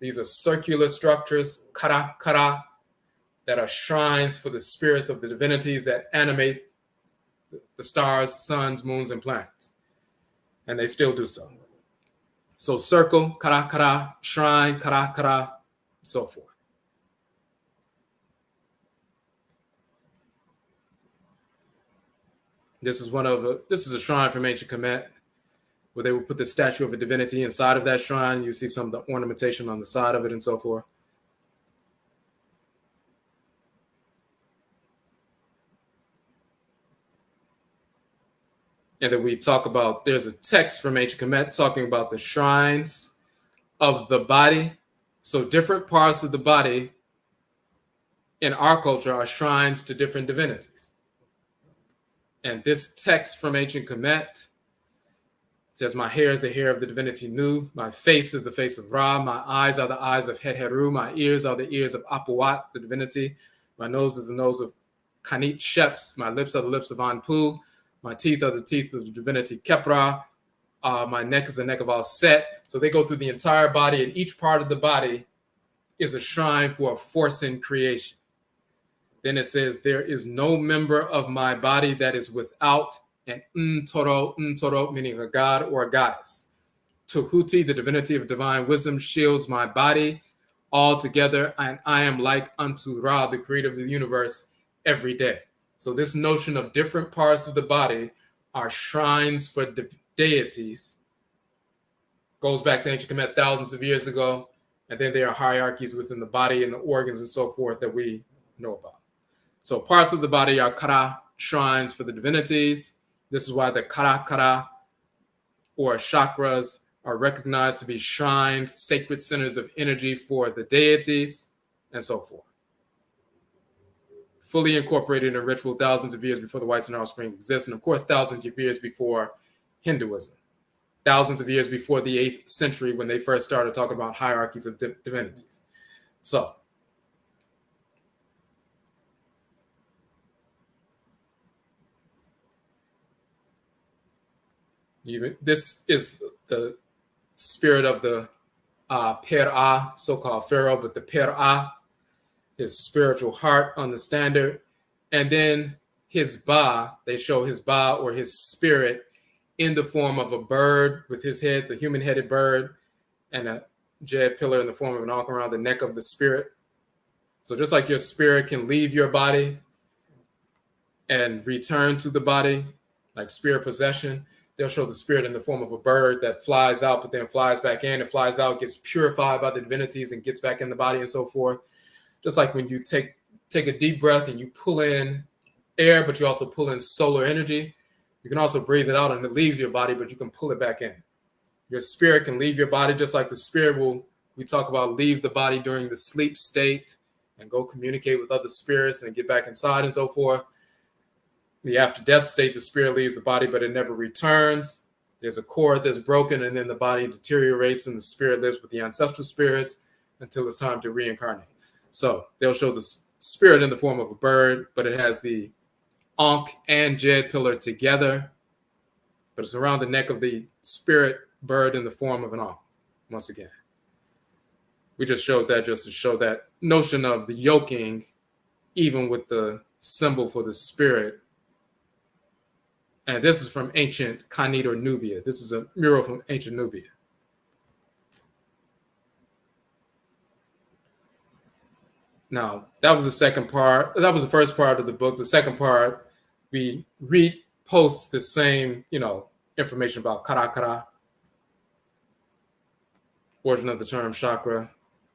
These are circular structures, kara, that are shrines for the spirits of the divinities that animate the stars, suns, moons, and planets. And they still do so. So circle, kara, shrine, kara, so forth. This is a shrine from ancient Kemet, where they would put the statue of a divinity inside of that shrine. You see some of the ornamentation on the side of it and so forth. And then we talk about, there's a text from ancient Kemet talking about the shrines of the body. So different parts of the body in our culture are shrines to different divinities. And this text from ancient Kemet says, my hair is the hair of the divinity Nu. My face is the face of Ra. My eyes are the eyes of Het-Heru. My ears are the ears of Apuat, the divinity. My nose is the nose of Khanit Sheps. My lips are the lips of Anpu. My teeth are the teeth of the divinity Kepra. my neck is the neck of all Set. So they go through the entire body, and each part of the body is a shrine for a force in creation. Then it says, there is no member of my body that is without an ntoro, meaning a god or a goddess. Tuhuti, the divinity of divine wisdom, shields my body altogether, and I am like unto Ra, the creator of the universe, every day. So this notion of different parts of the body are shrines for deities goes back to ancient Kemet thousands of years ago, and then there are hierarchies within the body and the organs and so forth that we know about. So parts of the body are kara, shrines for the divinities. This is why the kara or chakras are recognized to be shrines, sacred centers of energy for the deities, and so forth. Fully incorporated in ritual thousands of years before the whites and offspring exist, and of course thousands of years before Hinduism, thousands of years before the 8th century when they first started talking about hierarchies of divinities. So this is the spirit of the Pera, so-called pharaoh, but the Pera, his spiritual heart on the standard. And then his Ba, they show his Ba or his spirit in the form of a bird with his head, the human-headed bird, and a jade pillar in the form of an ankh around the neck of the spirit. So just like your spirit can leave your body and return to the body, like spirit possession, they'll show the spirit in the form of a bird that flies out, but then flies back in and flies out, gets purified by the divinities and gets back in the body and so forth. Just like when you take a deep breath and you pull in air, but you also pull in solar energy. You can also breathe it out and it leaves your body, but you can pull it back in. Your spirit can leave your body just like the spirit will, we talk about leave the body during the sleep state and go communicate with other spirits and get back inside and so forth. The after death state, the spirit leaves the body, but it never returns. There's a cord that's broken, and then the body deteriorates, and the spirit lives with the ancestral spirits until it's time to reincarnate. So they'll show the spirit in the form of a bird, but it has the ankh and jade pillar together, but it's around the neck of the spirit bird in the form of an ankh. Once again, we just showed that just to show that notion of the yoking, even with the symbol for the spirit. And this is from ancient Khanit or Nubia. This is a mural from ancient Nubia. Now, that was the second part. That was the first part of the book. The second part, we repost the same, information about karakara, origin of the term chakra.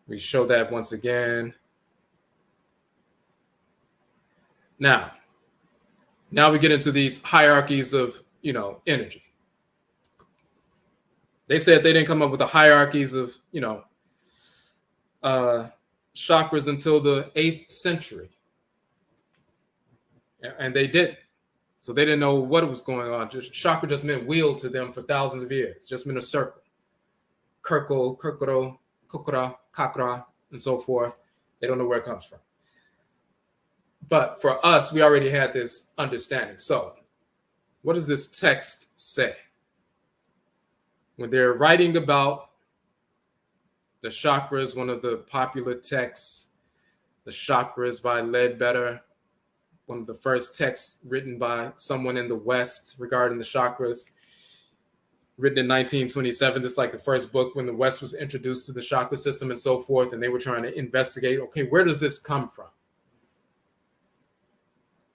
We show that once again. Now we get into these hierarchies of, energy. They said they didn't come up with the hierarchies of, chakras until the 8th century. And they didn't. So they didn't know what was going on. Chakra just meant wheel to them for thousands of years. Just meant a circle. Kirko, Kirkoro, Kokora, Kakra, and so forth. They don't know where it comes from. But for us, we already had this understanding. So what does this text say? When they're writing about the chakras, one of the popular texts, The Chakras by Ledbetter, one of the first texts written by someone in the West regarding the chakras, written in 1927. This is like the first book when the West was introduced to the chakra system and so forth, and they were trying to investigate, okay, where does this come from?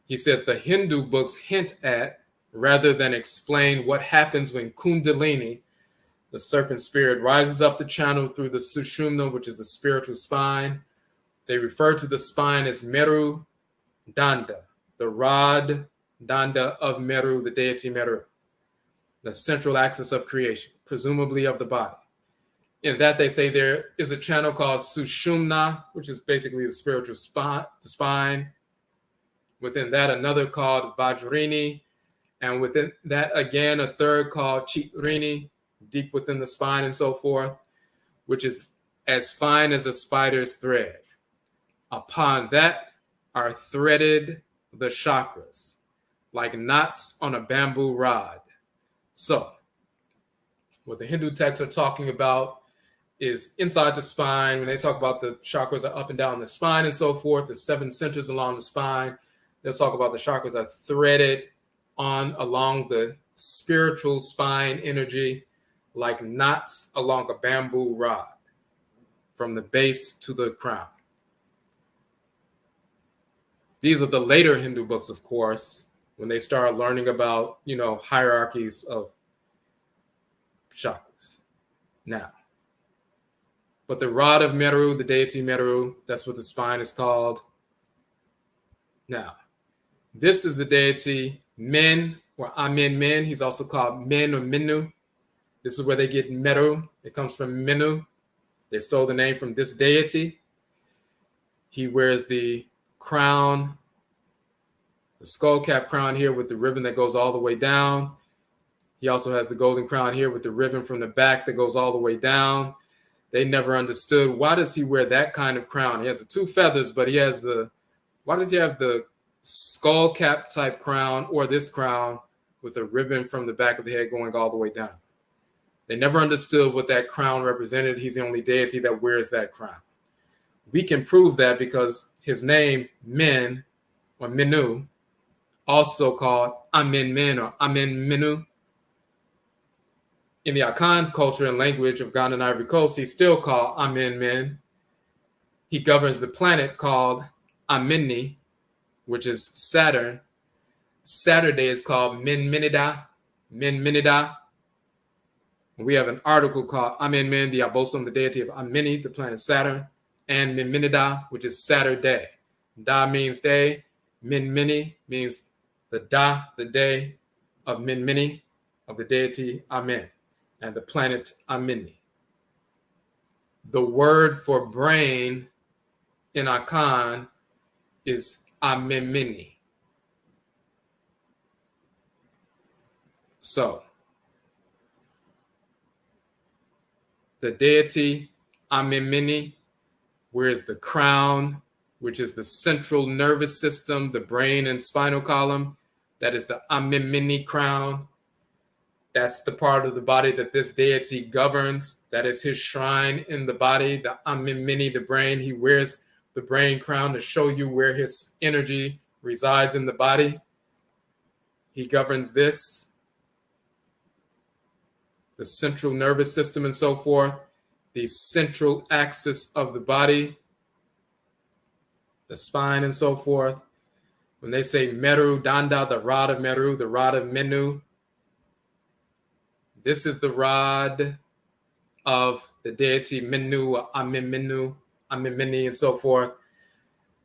He said the Hindu books hint at, rather than explain, what happens when Kundalini, the serpent spirit, rises up the channel through the Sushumna, which is the spiritual spine. They refer to the spine as Meru Danda, the rod Danda of Meru, the deity Meru, the central axis of creation, presumably of the body. In that, they say there is a channel called Sushumna, which is basically the spiritual spine, the spine. Within that, another called Vajrini, and within that, again, a third called Chitrini, deep within the spine and so forth, which is as fine as a spider's thread. Upon that are threaded the chakras, like knots on a bamboo rod. So What the Hindu texts are talking about is inside the spine. When they talk about the chakras are up and down the spine and so forth, the 7 centers along the spine, they'll talk about the chakras are threaded along the spiritual spine energy like knots along a bamboo rod from the base to the crown. These are the later Hindu books, of course, when they start learning about, hierarchies of chakras. Now, but the rod of Meru, the deity Meru, that's what the spine is called. Now, this is the deity Men or Amen Men. He's also called Men or Minu. This is where they get Meru. It comes from Minu. They stole the name from this deity. He wears the crown, the skull cap crown here with the ribbon that goes all the way down. He also has the golden crown here with the ribbon from the back that goes all the way down. They never understood, why does he wear that kind of crown? He has the 2 feathers, but why does he have the skull cap type crown or this crown with a ribbon from the back of the head going all the way down? They never understood what that crown represented. He's the only deity that wears that crown. We can prove that because his name, Men or Minu, also called Amen Men or Amen Minu. In the Akan culture and language of Ghana and Ivory Coast, he's still called Amen Men. He governs the planet called Ameni, which is Saturn. Saturday is called Menminida. We have an article called Amen Men, the Abosom, the deity of Ameni, the planet Saturn, and Menminida, which is Saturday. Da means day. Menmini means the day of Menmini, of the deity Amen, and the planet Ameni. The word for brain in Akan is Amemini. So, the deity Amemini wears the crown, which is the central nervous system, the brain and spinal column. That is the Amemini crown. That's the part of the body that this deity governs. That is his shrine in the body, the Amemini, the brain. He wears the brain crown to show you where his energy resides in the body. He governs this, the central nervous system and so forth, the central axis of the body, the spine and so forth. When they say Meru Danda, the rod of Meru, the rod of Menu, this is the rod of the deity Menu, Ameminu, Amemini, and so forth.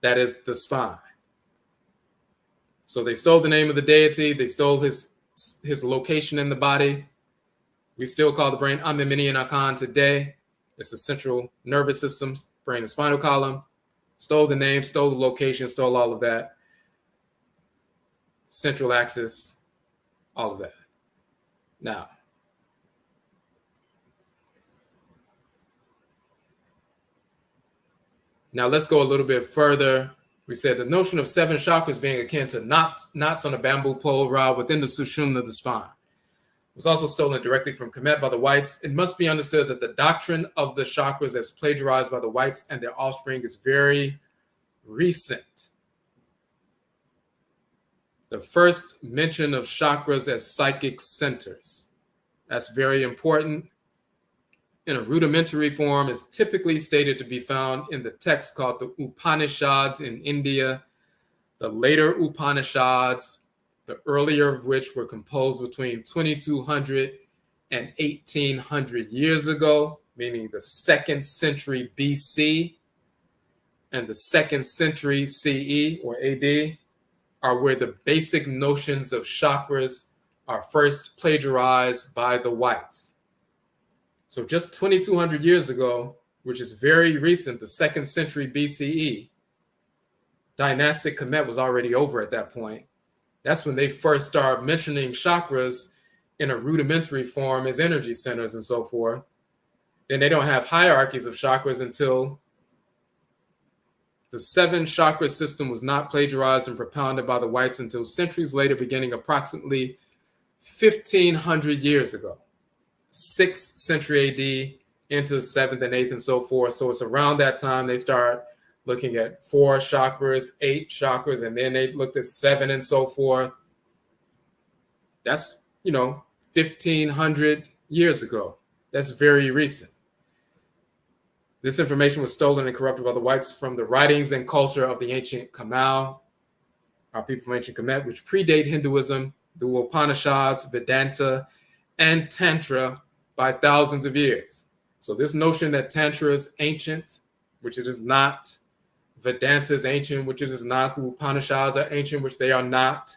That is the spine. So they stole the name of the deity. They stole his location in the body. We still call the brain Amemini and Akan today. It's the central nervous system, brain and spinal column. Stole the name, stole the location, stole all of that. Central axis, all of that. Now let's go a little bit further. We said the notion of 7 chakras being akin to knots on a bamboo pole rod within the sushumna of the spine was also stolen directly from Kamit by the whites. It must be understood that the doctrine of the chakras as plagiarized by the whites and their offspring is very recent. The first mention of chakras as psychic centers. That's very important. In a rudimentary form, is typically stated to be found in the text called the Upanishads in India. The later Upanishads, the earlier of which were composed between 2200 and 1800 years ago, meaning the 2nd century BC and the 2nd century CE or AD, are where the basic notions of chakras are first plagiarized by the whites. So just 2200 years ago, which is very recent, the 2nd century BCE, dynastic Kamit was already over at that point. That's when they first started mentioning chakras in a rudimentary form as energy centers and so forth. Then they don't have hierarchies of chakras until the 7 chakra system was not plagiarized and propounded by the whites until centuries later, beginning approximately 1500 years ago. 6th century AD into 7th and 8th and so forth. So it's around that time they start looking at 4 chakras, 8 chakras, and then they looked at 7 and so forth. That's, 1,500 years ago. That's very recent. This information was stolen and corrupted by the whites from the writings and culture of the ancient Kamau, our people from ancient Kemet, which predate Hinduism, the Upanishads, Vedanta, and Tantra by thousands of years. So this notion that Tantra is ancient, which it is not, Vedanta is ancient, which it is not, the Upanishads are ancient, which they are not,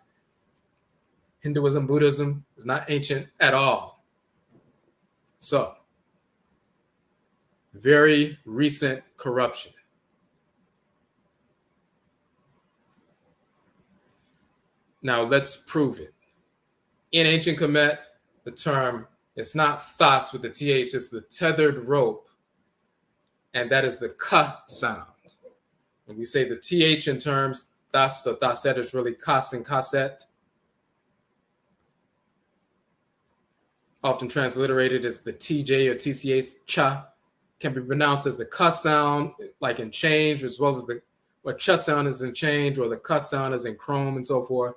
Hinduism, Buddhism is not ancient at all. So, very recent corruption. Now let's prove it. In ancient Kemet, the term, it's not thas with the th, it's the tethered rope, and that is the ka sound. When we say the th in terms, thas or thaset is really kas and kaset, often transliterated as the tj or tch, cha, can be pronounced as the ka sound, like in change, as well as the cha sound is in change, or the ka sound is in chrome and so forth.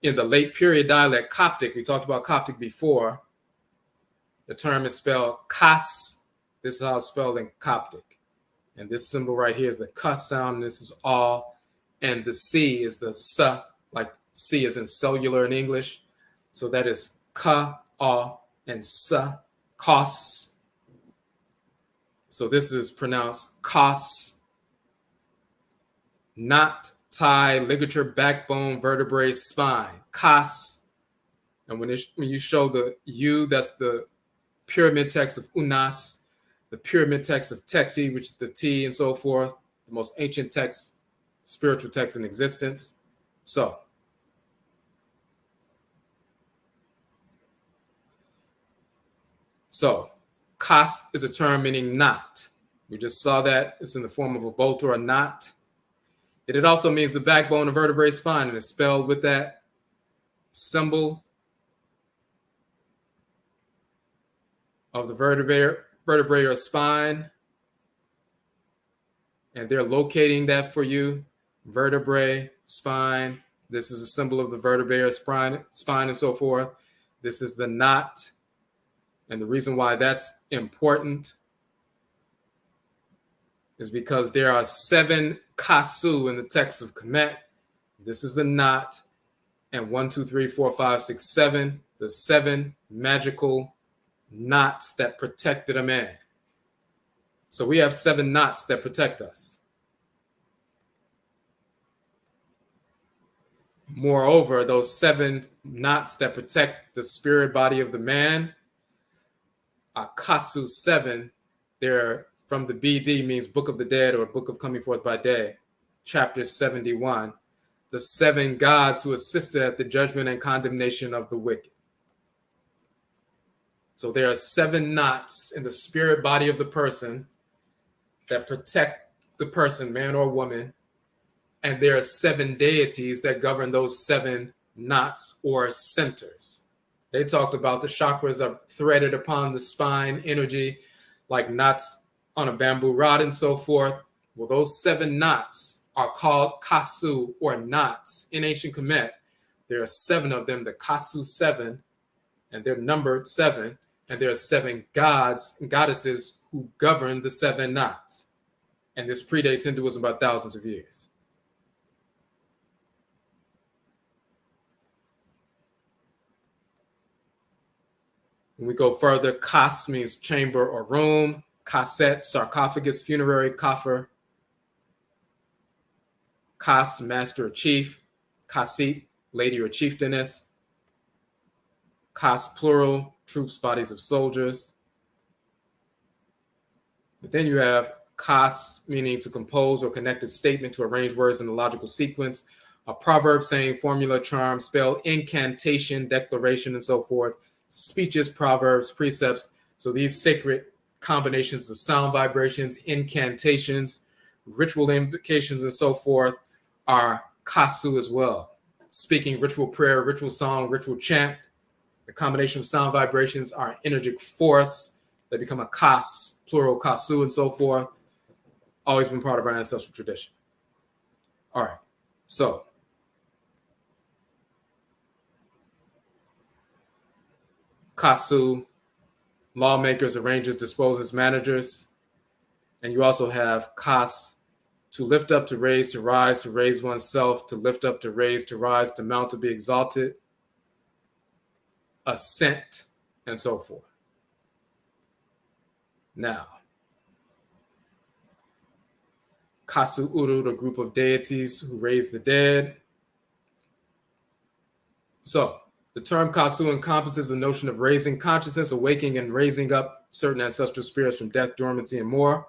In the late period dialect Coptic, we talked about Coptic before, the term is spelled kas. This is how it's spelled in Coptic. And this symbol right here is the ka sound, and this is all. And the C is the sa, like C is in cellular in English. So that is ka, a, and sa, kos. So this is pronounced kos. Knot, tie, ligature, backbone, vertebrae, spine, kos. And when you show the U, that's the pyramid text of Unas, the pyramid text of Teti, which is the T and so forth, the most ancient text, spiritual text in existence. So kos is a term meaning knot. We just saw that. It's in the form of a bolt or a knot. It also means the backbone of vertebrae spine, and it's spelled with that symbol of the vertebrae or spine. And they're locating that for you. Vertebrae, spine. This is a symbol of the vertebrae or spine and so forth. This is the knot. And the reason why that's important is because there are 7 kasu in the text of Kemet. This is the knot. And 1, 2, 3, 4, 5, 6, 7, the 7 magical knots that protected a man. So we have 7 knots that protect us. Moreover, those 7 knots that protect the spirit body of the man are kasu 7. They're from the BD, means Book of the Dead or Book of Coming Forth by Day, chapter 71. The 7 gods who assisted at the judgment and condemnation of the wicked. So there are 7 knots in the spirit body of the person that protect the person, man or woman. And there are 7 deities that govern those 7 knots or centers. They talked about the chakras are threaded upon the spine energy, like knots on a bamboo rod and so forth. Well, those 7 knots are called kasu or knots in ancient Kemet. There are 7 of them, the kasu 7, and they're numbered 7. And there are 7 gods and goddesses who govern the 7 knots. And this predates Hinduism by thousands of years. When we go further, kas means chamber or room. Kaset, sarcophagus, funerary, kafir. Kas, master or chief. Kasit, lady or chieftainess. Kas, plural, troops, bodies of soldiers. But then you have kas, meaning to compose or connect a statement to arrange words in a logical sequence. A proverb, saying, formula, charm, spell, incantation, declaration, and so forth. Speeches, proverbs, precepts. So these sacred combinations of sound vibrations, incantations, ritual invocations, and so forth are kasu as well. Speaking ritual prayer, ritual song, ritual chant. The combination of sound vibrations are energetic force. They become a kas, plural kasu, and so forth. Always been part of our ancestral tradition. All right, so kasu, lawmakers, arrangers, disposers, managers. And you also have kas, to lift up, to raise oneself, to lift up, to raise, to rise, to mount, to be exalted, ascent, and so forth. Now, Kasu Uru, the group of deities who raise the dead. So, the term Kasu encompasses the notion of raising consciousness, awakening and raising up certain ancestral spirits from death, dormancy, and more.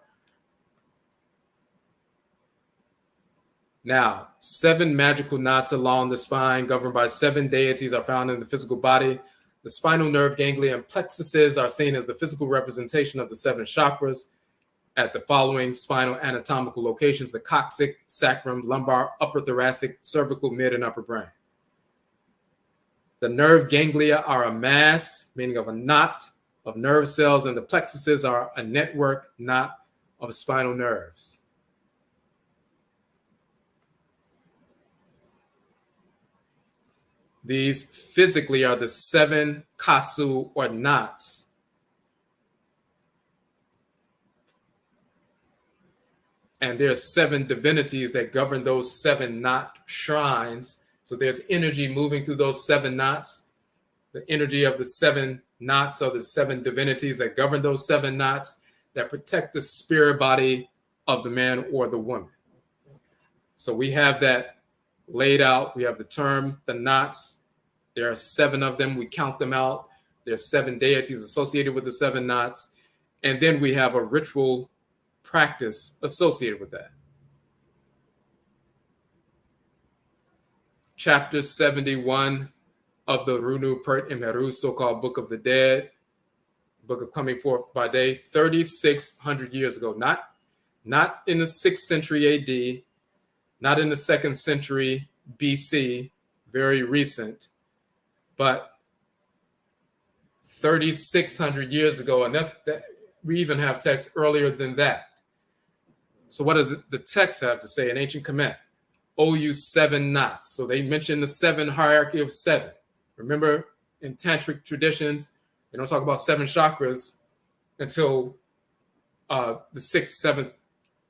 Now, 7 magical knots along the spine governed by 7 deities are found in the physical body. The spinal nerve ganglia and plexuses are seen as the physical representation of the 7 chakras at the following spinal anatomical locations: the coccyx, sacrum, lumbar, upper thoracic, cervical, mid, and upper brain. The nerve ganglia are a mass, meaning of a knot of nerve cells, and the plexuses are a network knot of spinal nerves. These physically are the 7 kasu, or knots. And there are 7 divinities that govern those 7 knot shrines. So there's energy moving through those 7 knots. The energy of the 7 knots are the 7 divinities that govern those 7 knots that protect the spirit body of the man or the woman. So we have that laid out. We have the term, the knots. There are 7 of them. We count them out. There are 7 deities associated with the 7 knots. And then we have a ritual practice associated with that. Chapter 71 of the Runu Pert Imeru, so-called Book of the Dead, Book of Coming Forth by Day, 3,600 years ago. Not in the 6th century AD, not in the 2nd century BC, very recent, but 3,600 years ago. And we even have texts earlier than that. So what does the text have to say in ancient Kemet? Owe you 7 knots. So they mention the 7 hierarchy of 7. Remember, in tantric traditions, they don't talk about 7 chakras until the 6th, 7th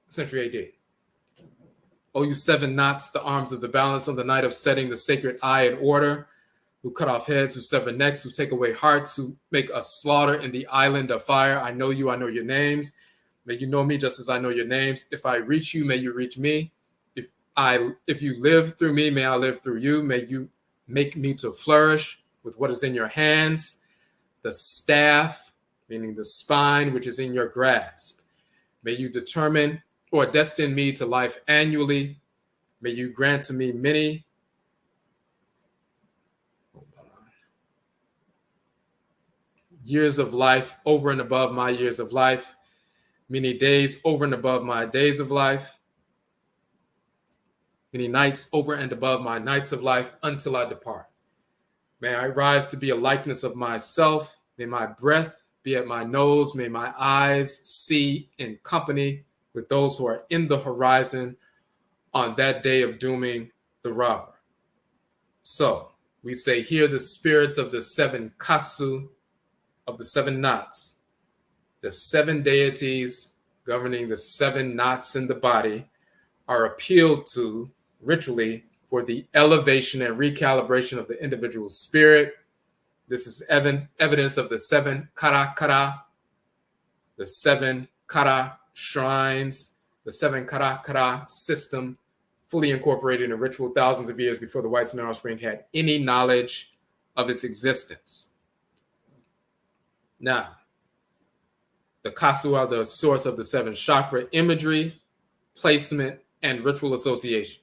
century AD. Owe you 7 knots, the arms of the balance on the night of setting the sacred eye in order, who cut off heads, who sever necks, who take away hearts, who make a slaughter in the island of fire. I know you, I know your names. May you know me just as I know your names. If I reach you, may you reach me. If you live through me, may I live through you. May you make me to flourish with what is in your hands, the staff, meaning the spine, which is in your grasp. May you determine or destine me to life annually. May you grant to me many years of life over and above my years of life, many days over and above my days of life, many nights over and above my nights of life until I depart. May I rise to be a likeness of myself. May my breath be at my nose. May my eyes see in company with those who are in the horizon on that day of dooming the robber. So we say here the spirits of the 7 kasu, of the 7 knots, the 7 deities governing the 7 knots in the body, are appealed to ritually for the elevation and recalibration of the individual spirit. This is evidence of the 7 karakara, the 7 kara shrines, the 7 karakara system, fully incorporated in ritual thousands of years before the whites and offspring had any knowledge of its existence. Now, the kasu are the source of the 7 chakra imagery, placement, and ritual association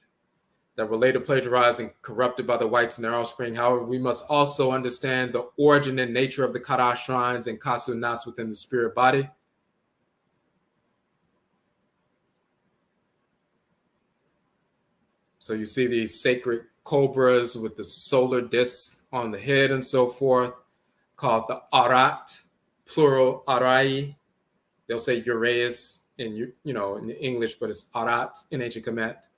that were later plagiarized and corrupted by the whites and their offspring. However, we must also understand the origin and nature of the kara shrines and kasu knots within the spirit body. So you see these sacred cobras with the solar disc on the head and so forth. called the Arat, plural Arai. They'll say Uraeus in in English, but it's Arat in ancient Kemet.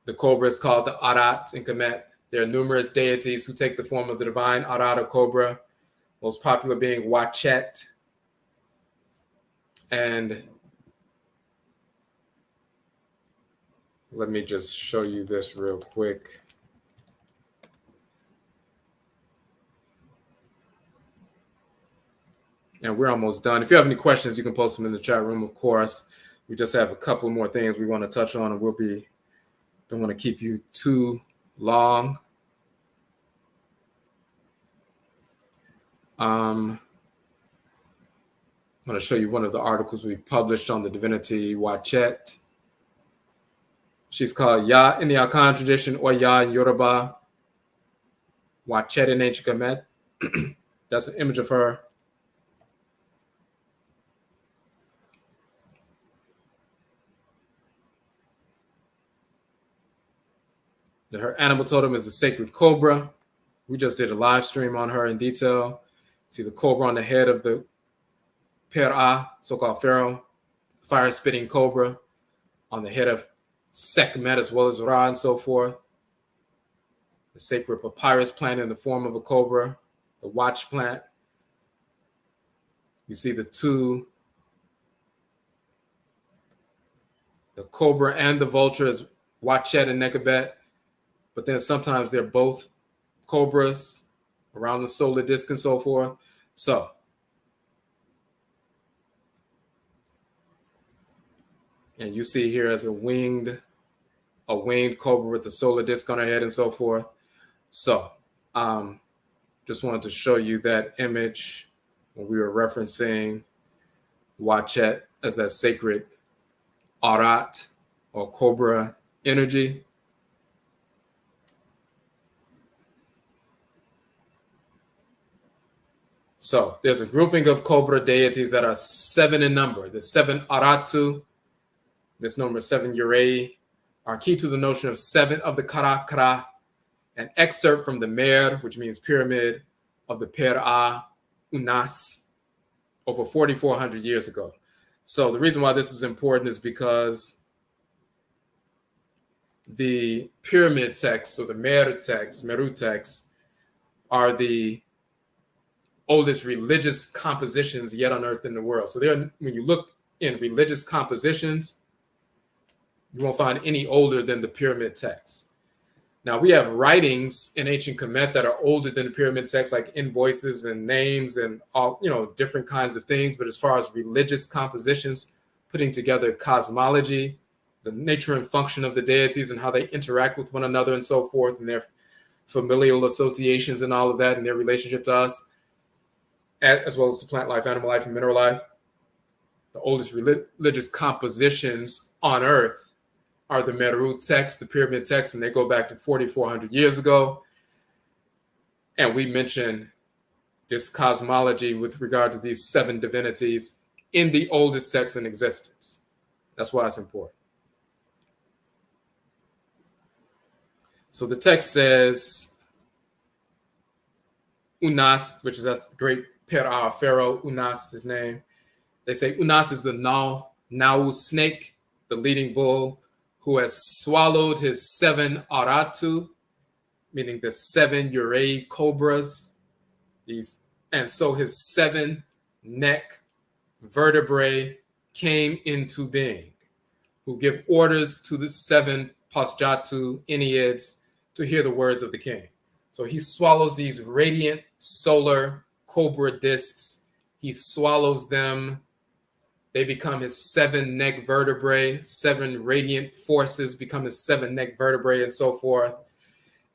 The cobra is called the Arat in Kemet. There are numerous deities who take the form of the divine Arat or cobra, most popular being Wachet. And let me just show you this real quick. And we're almost done. If you have any questions, you can post them in the chat room, of course. We just have a couple more things we want to touch on, and don't want to keep you too long. I'm going to show you one of the articles we published on the divinity Wachet. She's called Ya in the Akan tradition or Ya in Yoruba. Wachet in ancient Kemet. That's an image of her. Her animal totem is the sacred cobra. We just did a live stream on her in detail. See the cobra on the head of the Per'a, so-called pharaoh, fire-spitting cobra on the head of Sekhmet as well as Ra and so forth. The sacred papyrus plant in the form of a cobra, the watch plant. You see the cobra and the vulture is Wachet and Nekabet, but then sometimes they're both cobras around the solar disk and so forth. So, and you see here as a winged cobra with the solar disk on her head and so forth. So, just wanted to show you that image when we were referencing Wachet as that sacred Arat or cobra energy. So there's a grouping of cobra deities that are 7 in number. The 7 Aratu, this number 7 Urei, are key to the notion of 7 of the Karakara, an excerpt from the Mer, which means pyramid, of the Per'a Unas over 4,400 years ago. So the reason why this is important is because the pyramid texts, or the Meru texts, are the oldest religious compositions yet unearthed in the world. So when you look in religious compositions, you won't find any older than the pyramid texts. Now, we have writings in ancient Kemet that are older than the pyramid texts, like invoices and names and all, different kinds of things. But as far as religious compositions, putting together cosmology, the nature and function of the deities and how they interact with one another and so forth, and their familial associations and all of that, and their relationship to us, as well as to plant life, animal life, and mineral life. The oldest religious compositions on Earth are the Meru texts, the pyramid texts, and they go back to 4,400 years ago. And we mentioned this cosmology with regard to these 7 divinities in the oldest text in existence. That's why it's important. So the text says, Unas, which is that's the great Per'a pharaoh, Unas, his name. They say Unas is the Nau snake, the leading bull, who has swallowed his 7 Aratu, meaning the 7 Urei cobras. And so his 7 neck vertebrae came into being, who give orders to the 7 Pasjatu Enneads to hear the words of the king. So he swallows these radiant solar cobra discs. He swallows them. They become his 7 neck vertebrae. 7 radiant forces become his 7 neck vertebrae and so forth.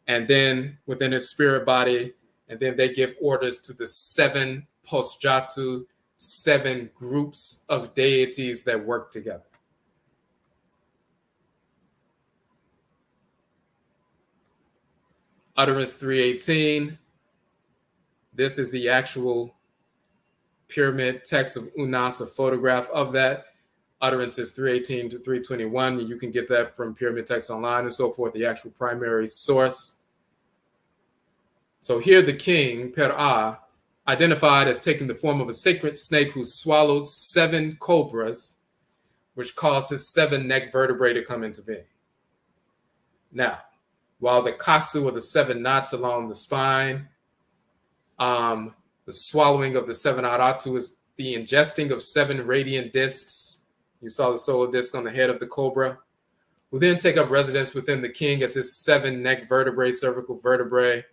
And then within his spirit body, and then they give orders to the 7 Posjatu, 7 groups of deities that work together. Utterance 318. This is the actual pyramid text of Unas, a photograph of that. Utterance is 318 to 321. You can get that from Pyramid Text Online and so forth, the actual primary source. So here the king, Per-A, identified as taking the form of a sacred snake who swallowed 7 cobras, which caused his 7 neck vertebrae to come into being. Now, while the kasu, or the 7 knots along the spine, the swallowing of the 7 aratu is the ingesting of 7 radiant discs. You saw the solar disc on the head of the cobra, who then take up residence within the king as his 7 neck vertebrae, cervical vertebrae.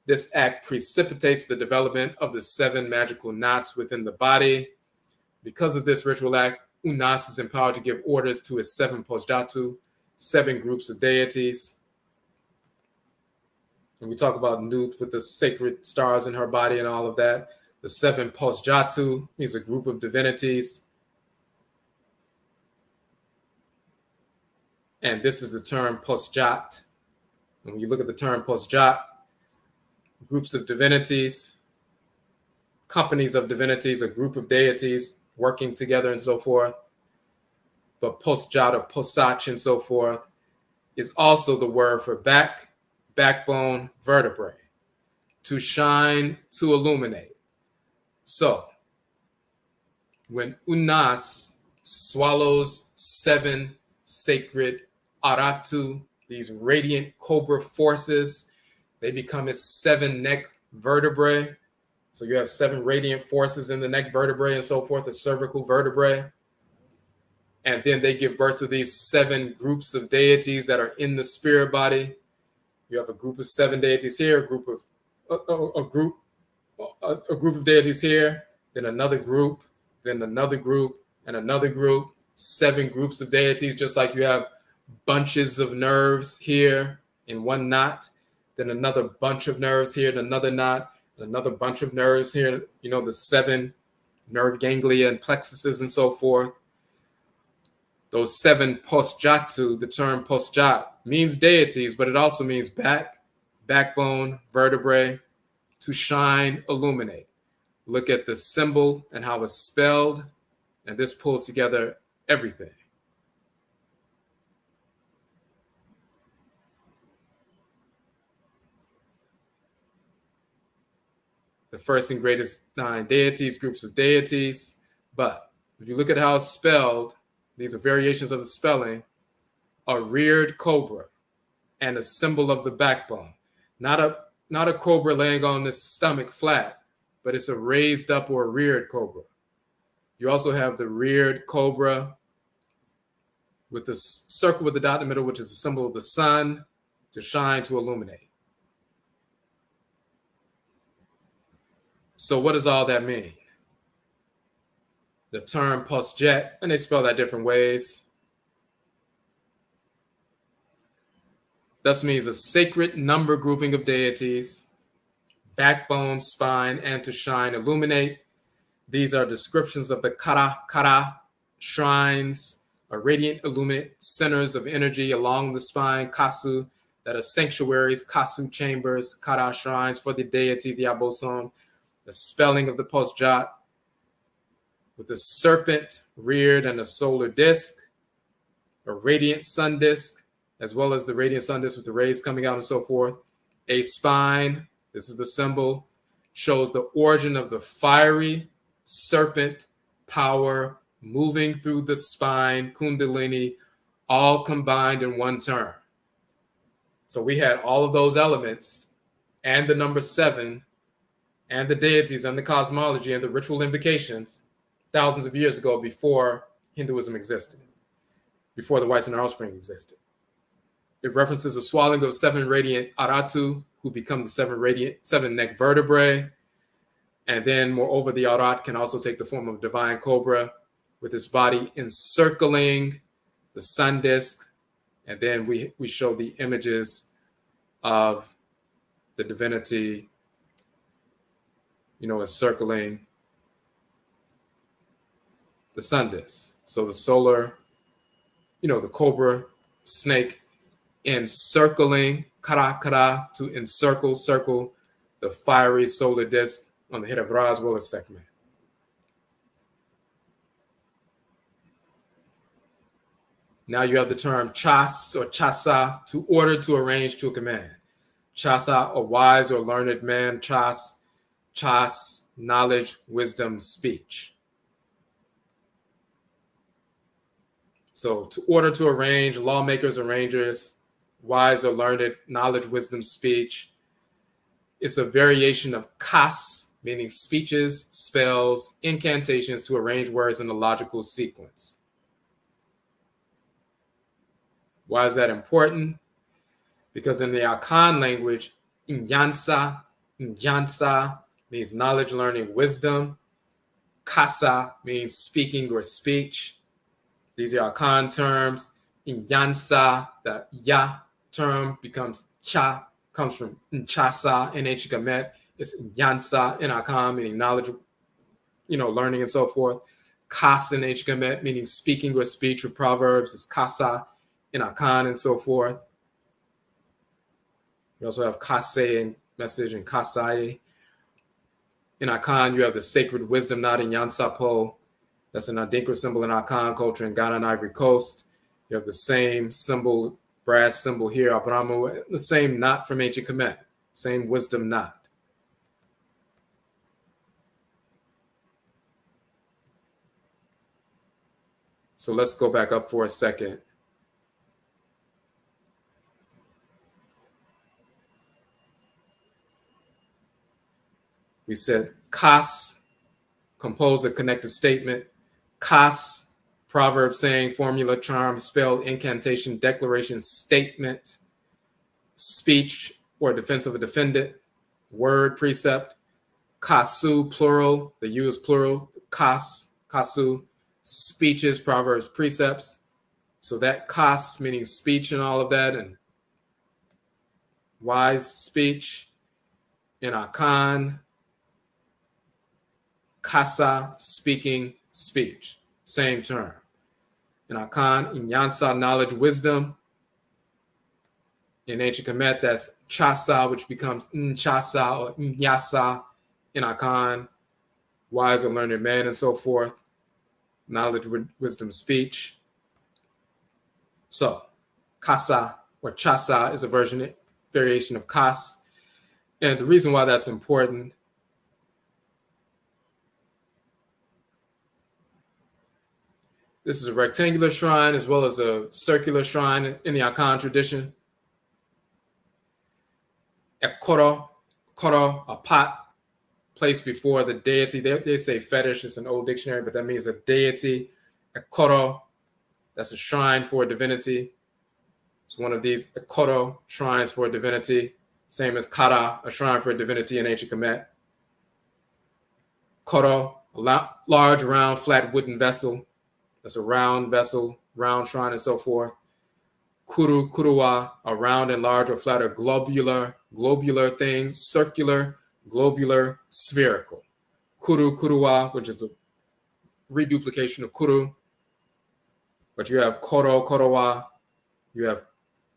This act precipitates the development of the 7 magical knots within the body. Because of this ritual act, Unas is empowered to give orders to his 7 posjatu, 7 groups of deities. And we talk about Nut with the sacred stars in her body and all of that. The 7 posjatu means a group of divinities. And this is the term posjat. And when you look at the term posjat, groups of divinities, companies of divinities, a group of deities working together and so forth. But posjat or posach and so forth is also the word for back, backbone, vertebrae, to shine, to illuminate. So when Unas swallows 7 sacred aratu, these radiant cobra forces, they become his 7 neck vertebrae. So you have 7 radiant forces in the neck vertebrae and so forth, the cervical vertebrae. And then they give birth to these 7 groups of deities that are in the spirit body. You have a group of 7 deities here, a group of deities here, then another group, then another group, and another group. 7 groups of deities, just like you have bunches of nerves here in one knot, then another bunch of nerves here in another knot, another bunch of nerves here, you know, the 7 nerve ganglia and plexuses and so forth. Those 7 posjatu, the term posjat means deities, but it also means back, backbone, vertebrae, to shine, illuminate. Look at the symbol and how it's spelled, and this pulls together everything. The first and greatest 9 deities, groups of deities. But if you look at how it's spelled, these are variations of the spelling, a reared cobra and a symbol of the backbone. Not a cobra laying on the stomach flat, but it's a raised up or a reared cobra. You also have the reared cobra with the circle with the dot in the middle, which is the symbol of the sun, to shine, to illuminate. So what does all that mean? The term posjet, and they spell that different ways, thus means a sacred number grouping of deities, backbone, spine, and to shine, illuminate. These are descriptions of the kara, shrines, or radiant illuminate centers of energy along the spine, kasu, that are sanctuaries, kasu chambers, kara shrines for the deities, the aboson. The spelling of the posjat with the serpent reared and a solar disk, a radiant sun disk, as well as the radiant sun disk with the rays coming out and so forth. A spine, this is the symbol, shows the origin of the fiery serpent power moving through the spine, kundalini, all combined in one term. So we had all of those elements and the number 7 and the deities and the cosmology and the ritual invocations thousands of years ago before Hinduism existed, before the whites and their offspring existed. It references the swallowing of 7 radiant aratu, who become the 7 neck vertebrae. And then, moreover, the arat can also take the form of a divine cobra with its body encircling the sun disk. And then we show the images of the divinity, you know, encircling the sun disk. So the solar, you know, the cobra snake encircling, kara, to circle the fiery solar disk on the head of Ra as well as Sekhmet. Now you have the term chas or chasa, to order, to arrange, to command. Chasa, a wise or learned man. Chas, knowledge, wisdom, speech. So to order to arrange, lawmakers, arrangers, wise or learned, knowledge, wisdom, speech. It's a variation of kas, meaning speeches, spells, incantations to arrange words in a logical sequence. Why is that important? Because in the Akan language, inyansa means knowledge, learning, wisdom. Kasa means speaking or speech. These are Akan terms. Inyansa, the ya term becomes cha, comes from nchasa in ANKH and KARKAR. It's inyansa in Akan, meaning knowledge, learning and so forth. Kas in ANKH and KARKAR, meaning speaking or speech, or proverbs is kasa in Akan and so forth. You also have kase and message and kasai. In Akan, you have the sacred wisdom knot in Yansapo. That's an Adinkra symbol in Akan culture in Ghana and Ivory Coast. You have the same symbol, brass symbol here, Abramu, the same knot from ANKH and KARKAR, same wisdom knot. So let's go back up for a second. We said kas, compose a connected statement. Kas, proverb, saying, formula, charm, spell, incantation, declaration, statement, speech or defense of a defendant, word, precept. Kasu, plural, the U is plural. Kasu, speeches, proverbs, precepts. So that kas, meaning speech and all of that, and wise speech. In Akan, kasa, speaking, speech, same term. In Akan, inyansa, knowledge, wisdom. In ANKH and KARKAR, that's chasa, which becomes nchasa or nyasa. In Akan, wise or learned man and so forth. Knowledge, wisdom, speech. So, kasa or chasa is a variation of kas. And the reason why that's important, this is a rectangular shrine as well as a circular shrine in the Akan tradition. A koro, a pot placed before the deity. They say fetish, it's an old dictionary, but that means a deity. A koro, that's a shrine for a divinity. It's one of these koro, shrines for a divinity. Same as kara, a shrine for a divinity in ANKH and KARKAR. Koro, a large, round, flat wooden vessel. That's a round vessel, round shrine, and so forth. Kuruwa, a round and large or flat or globular things, circular, globular, spherical. Kuruwa, which is the reduplication of kuru. But you have korowa, you have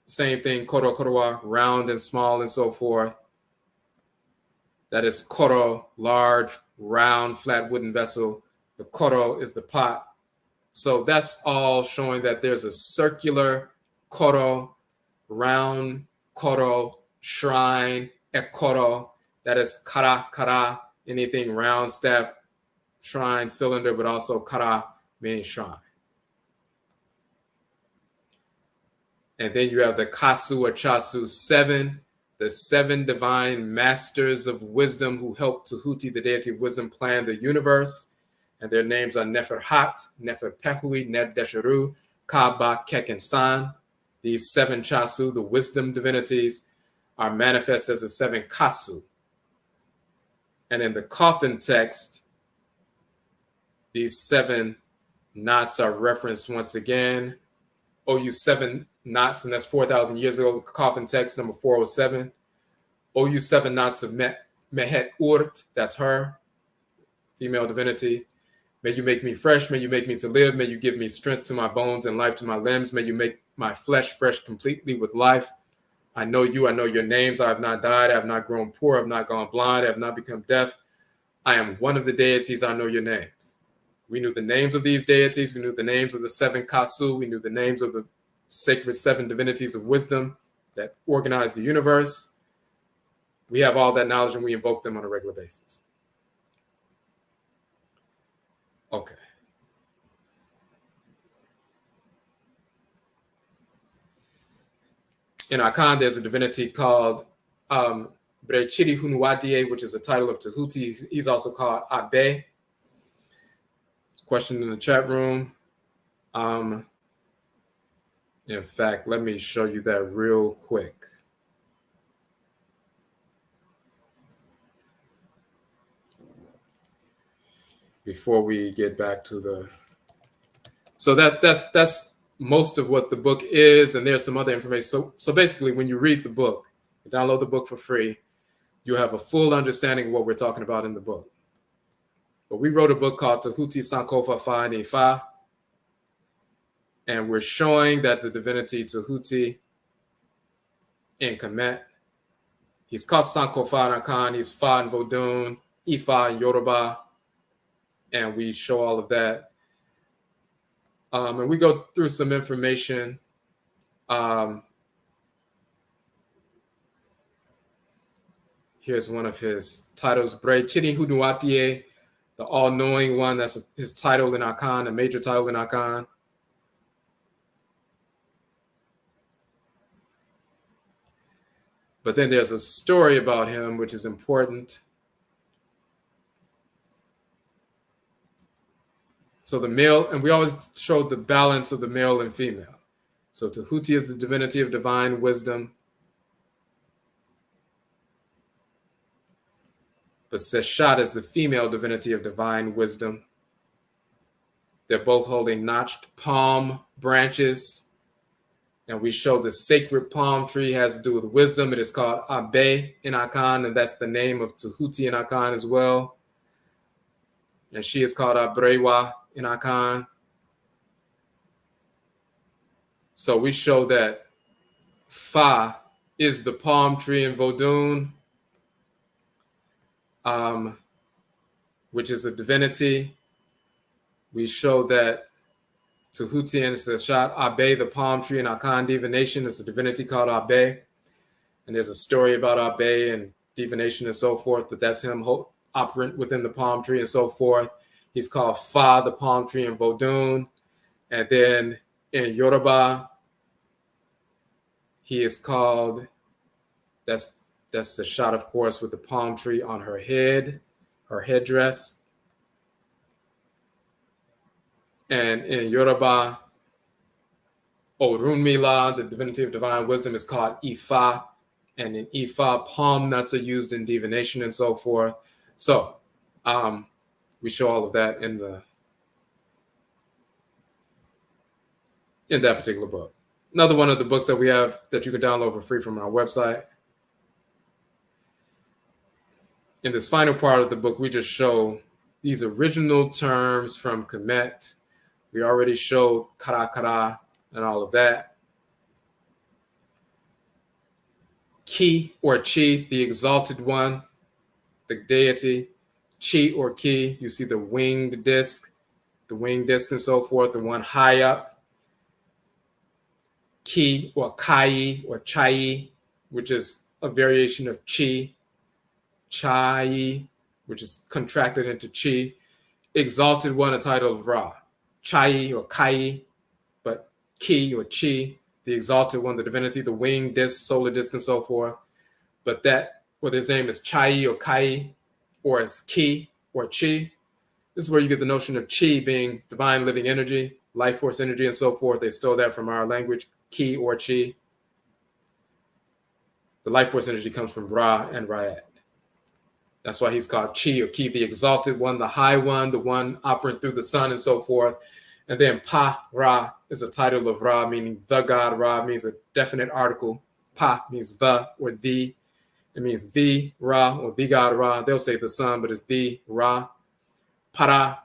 same thing, korowa, round and small and so forth. That is koro, large, round, flat wooden vessel. The koro is the pot. So that's all showing that there's a circular koro, round koro, shrine, ekoro. That is kara, anything round, staff, shrine, cylinder, but also kara, meaning shrine. And then you have the kasu or chasu, the seven divine masters of wisdom who helped Tahuti, the deity of wisdom, plan the universe. And their names are Neferhat, Neferpehui, Neb-Desheru, Kaba, Kek, and San. These seven chasu, the wisdom divinities, are manifest as the seven kasu. And in the coffin text, these seven knots are referenced once again. OU 7 knots, and that's 4,000 years ago, coffin text number 407. OU 7 knots of Mehet Urt, that's her, female divinity. May you make me fresh, may you make me to live, may you give me strength to my bones and life to my limbs, may you make my flesh fresh completely with life. I know you, I know your names, I have not died, I have not grown poor, I have not gone blind, I have not become deaf. I am one of the deities, I know your names. We knew the names of these deities, we knew the names of the seven kasu, we knew the names of the sacred seven divinities of wisdom that organize the universe. We have all that knowledge and we invoke them on a regular basis. Okay. In Akan, there's a divinity called Brechiri Hunuwadie, which is a title of Tahuti. He's also called Abe. Question in the chat room. In fact, let me show you that real quick. Before we get back to the, so that's most of what the book is, and there's some other information. So basically, when you read the book, you download the book for free, you have a full understanding of what we're talking about in the book. But we wrote a book called Tahuti Sankofa Fa Ni Fa, and we're showing that the divinity Tahuti in Kemet, he's called Sankofa in Akan, he's Fa in Vodun, Ifa in Yoruba, and we show all of that. And we go through some information. Here's one of his titles, Bre Chini Huduatie, the all-knowing one. That's his title in Akan, a major title in Akan. But then there's a story about him, which is important. So the male, and we always showed the balance of the male and female. So Tahuti is the divinity of divine wisdom. But Seshat is the female divinity of divine wisdom. They're both holding notched palm branches. And we show the sacred palm tree has to do with wisdom. It is called Abe in Akan, and that's the name of Tahuti in Akan as well. And she is called Abrewa in Akan. So we show that Fa is the palm tree in Vodun, which is a divinity. We show that Tahuti and Seshat, Abe, the palm tree in Akan divination, is a divinity called Abe. And there's a story about Abe and divination and so forth, but that's him operant within the palm tree and so forth. He's called Fa, the palm tree in Vodun. And then in Yoruba, he is called, that's Seshat, of course, with the palm tree on her head, her headdress. And in Yoruba, Orunmila, the divinity of divine wisdom, is called Ifa. And in Ifa, palm nuts are used in divination and so forth. So we show all of that in that particular book. Another one of the books that we have that you can download for free from our website. In this final part of the book, we just show these original terms from Kemet. We already showed Karakara and all of that. Ki or Chi, the exalted one, the deity. Chi or Ki, you see the winged disc and so forth, the one high up. Ki or Kai or Chai, which is a variation of Chi. Chai, which is contracted into Chi. Exalted one, a title of Ra. Chai or Kai, but Ki or Chi, the exalted one, the divinity, the winged disc, solar disc, and so forth. But that, whether his name is Chai or Kai, or as Ki or Chi, this is where you get the notion of Chi being divine living energy, life force energy, and so forth. They stole that from our language, Ki or Chi. The life force energy comes from Ra and Ra'ed. That's why he's called Chi or Ki, the exalted one, the high one, the one operating through the sun and so forth. And then Pa Ra is a title of Ra, meaning the God. Ra means a definite article. Pa means the or the. It means the Ra or the God Ra. They'll say the sun, but it's the Ra. Para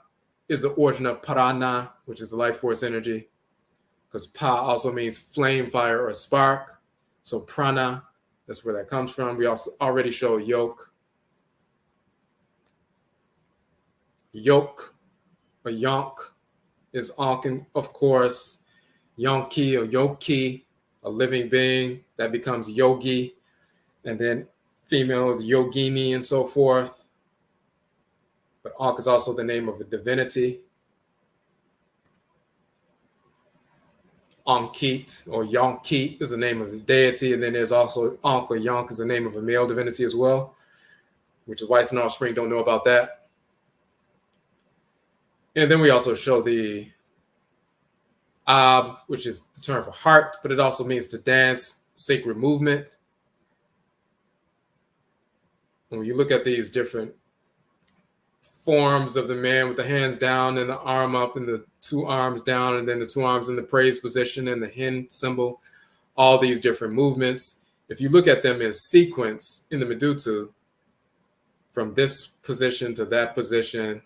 is the origin of Parana, which is the life force energy, because Pa also means flame, fire, or spark. So Prana, that's where that comes from. We also already show yoke. Yoke or yonk is Ankh, of course. Yonki or yoki, a living being, that becomes yogi. And then female is yogini and so forth. But Ankh is also the name of a divinity. Ankit or Yonkit is the name of the deity. And then there's also Ankh or Yonk is the name of a male divinity as well, which is whites and offspring don't know about that. And then we also show the Ab, which is the term for heart, but it also means to dance, sacred movement. And when you look at these different forms of the man with the hands down and the arm up and the two arms down and then the two arms in the praise position and the hen symbol, all these different movements, if you look at them in sequence in the medutu, from this position to that position,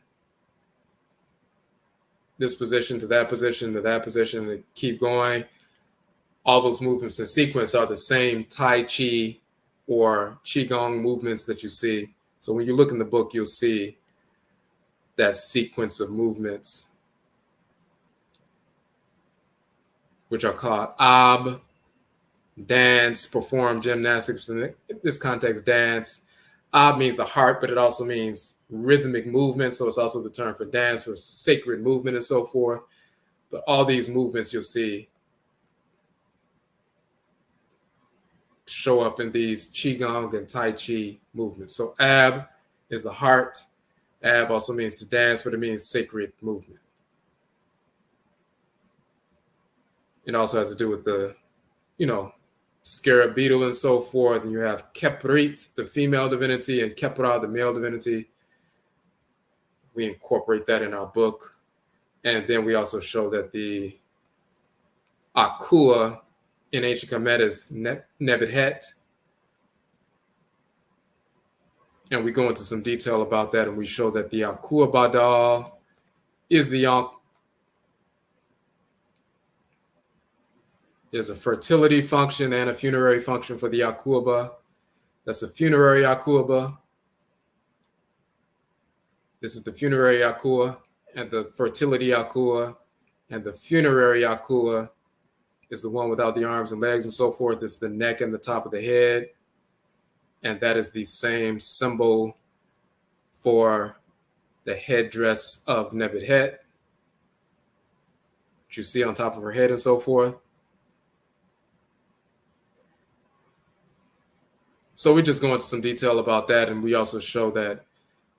this position to that position to that position, and keep going, all those movements in sequence are the same Tai Chi or Qigong movements that you see. So when you look in the book, you'll see that sequence of movements, which are called Ab, dance, perform gymnastics. In this context, dance. Ab means the heart, but it also means rhythmic movement. So it's also the term for dance or sacred movement and so forth. But all these movements you'll see show up in these Qigong and Tai Chi movements. So Ab is the heart. Ab also means to dance, but it means sacred movement. It also has to do with the, scarab beetle and so forth. And you have Keprit, the female divinity, and Kepra, the male divinity. We incorporate that in our book. And then we also show that the Akua in ancient Kemet is Nebet-Het. And we go into some detail about that, and we show that the Akua Badal is the Ankh. There's a fertility function and a funerary function for the Akuaba. That's the funerary Akuaba. This is the funerary Akua and the fertility Akua. And the funerary Akua is the one without the arms and legs and so forth. It's the neck and the top of the head. And that is the same symbol for the headdress of Nebet-Het, which you see on top of her head and so forth. So we just go into some detail about that. And we also show that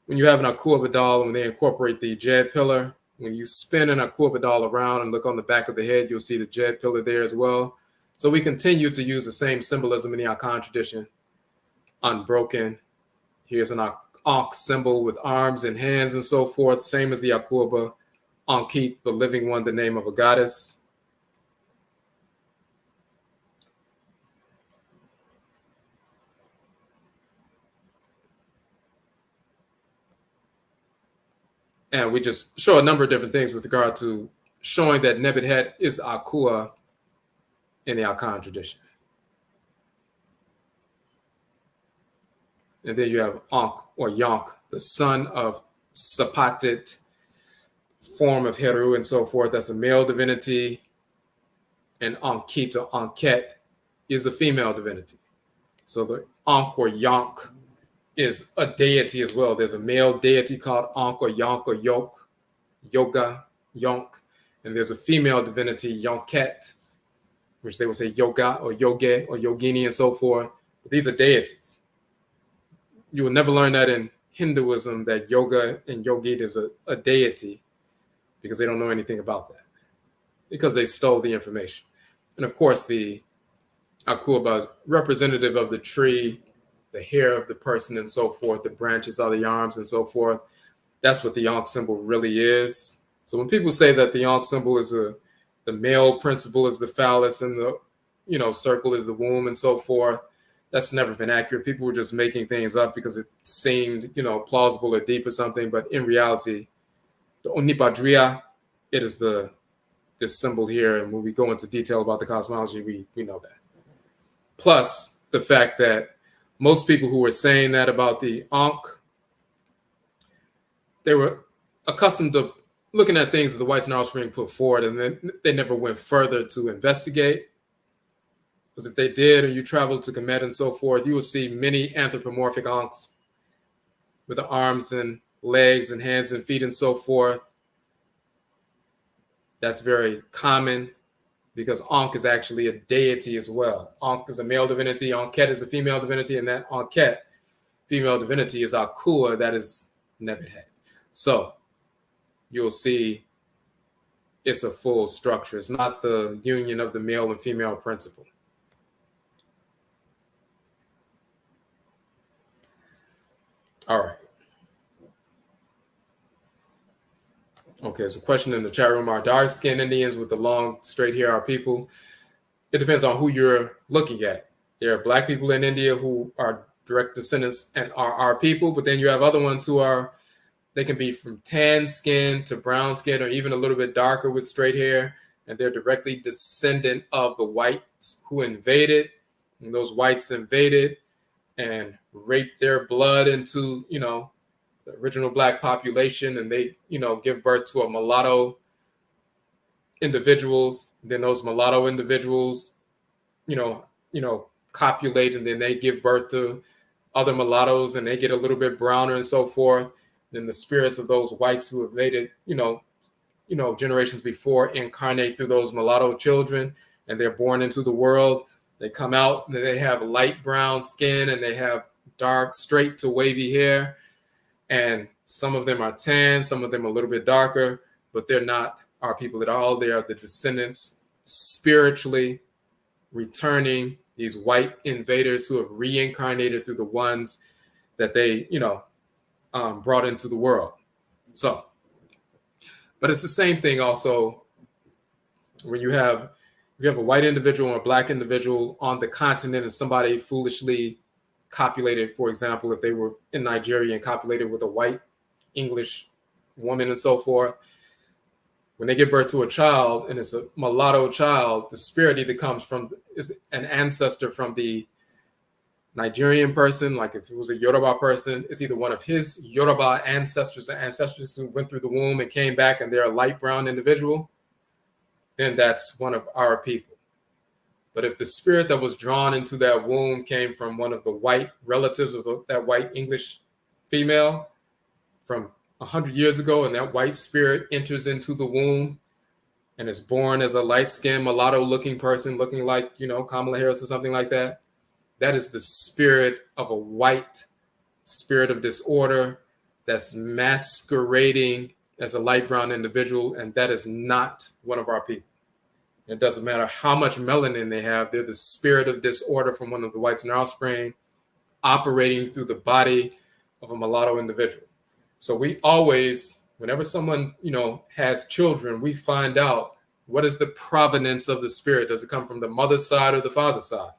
when you have an Akua Badal, when they incorporate the Jed pillar, when you spin an Akua Badal around and look on the back of the head, you'll see the Jed pillar there as well. So we continue to use the same symbolism in the Akan tradition. Unbroken. Here's an Ankh symbol with arms and hands and so forth, same as the Akuaba. Ankit, the living one, the name of a goddess. And we just show a number of different things with regard to showing that Nebet-Het is Akua in the Akan tradition. And then you have Ankh or Yonk, the son of Sapatit, form of Heru and so forth. That's a male divinity. And Ankit or Anket is a female divinity. So the Ankh or Yonk is a deity as well. There's a male deity called Ankh or Yonk or Yok, Yoga, Yonk. And there's a female divinity, Yonket, which they would say Yoga or Yoge or Yogini and so forth. But these are deities. You will never learn that in Hinduism, that yoga and yogit is a deity, because they don't know anything about that, because they stole the information. And of course, the Akuaba is representative of the tree, the hair of the person and so forth, the branches are the arms and so forth. That's what the Ankh symbol really is. So when people say that the Ankh symbol is the male principle is the phallus and the circle is the womb and so forth, that's never been accurate. People were just making things up because it seemed, plausible or deep or something. But in reality, the Onipadria, it is this symbol here. And when we go into detail about the cosmology, we know that. Plus the fact that most people who were saying that about the Ankh, they were accustomed to looking at things that the whites and offspring put forward, and then they never went further to investigate. Because if they did, and you travel to Kemet and so forth, you will see many anthropomorphic Ankhs with the arms and legs and hands and feet and so forth. That's very common because Ankh is actually a deity as well. Ankh is a male divinity, ANKH is a female divinity, and that ANKH, female divinity, is Akua, that is Nebuchadnezzar. So you'll see it's a full structure. It's not the union of the male and female principle. All right. Okay, there's a question in the chat room. Are dark-skinned Indians with the long, straight hair our people? It depends on who you're looking at. There are black people in India who are direct descendants and are our people, but then you have other ones who are, they can be from tan skin to brown skin or even a little bit darker with straight hair, and they're directly descendant of the whites who invaded, and those whites invaded and raped their blood into, you know, the original black population, and they, you know, give birth to a mulatto individuals. Then those mulatto individuals, you know, copulate, and then they give birth to other mulattoes, and they get a little bit browner and so forth. Then the spirits of those whites who have made it, you know, generations before incarnate through those mulatto children, and they're born into the world. They come out and they have light brown skin, and they have dark, straight to wavy hair. And some of them are tan, some of them are a little bit darker, but they're not our people at all. They are the descendants spiritually returning these white invaders who have reincarnated through the ones that they, you know, brought into the world. So, but it's the same thing also when you have a white individual and a black individual on the continent, and somebody foolishly copulated, for example, if they were in Nigeria and copulated with a white English woman and so forth, when they give birth to a child and it's a mulatto child, the spirit either comes from, is an ancestor from the Nigerian person, like if it was a Yoruba person, it's either one of his Yoruba ancestors or ancestors who went through the womb and came back and they're a light brown individual, then that's one of our people. But if the spirit that was drawn into that womb came from one of the white relatives of that white English female from 100 years ago, and that white spirit enters into the womb and is born as a light-skinned mulatto-looking person, looking like, you know, Kamala Harris or something like that, that is the spirit of a white spirit of disorder that's masquerading as a light brown individual, and that is not one of our people. It doesn't matter how much melanin they have. They're the spirit of disorder from one of the whites in our offspring operating through the body of a mulatto individual. So we always, whenever someone, you know, has children, we find out what is the provenance of the spirit. Does it come from the mother's side or the father's side?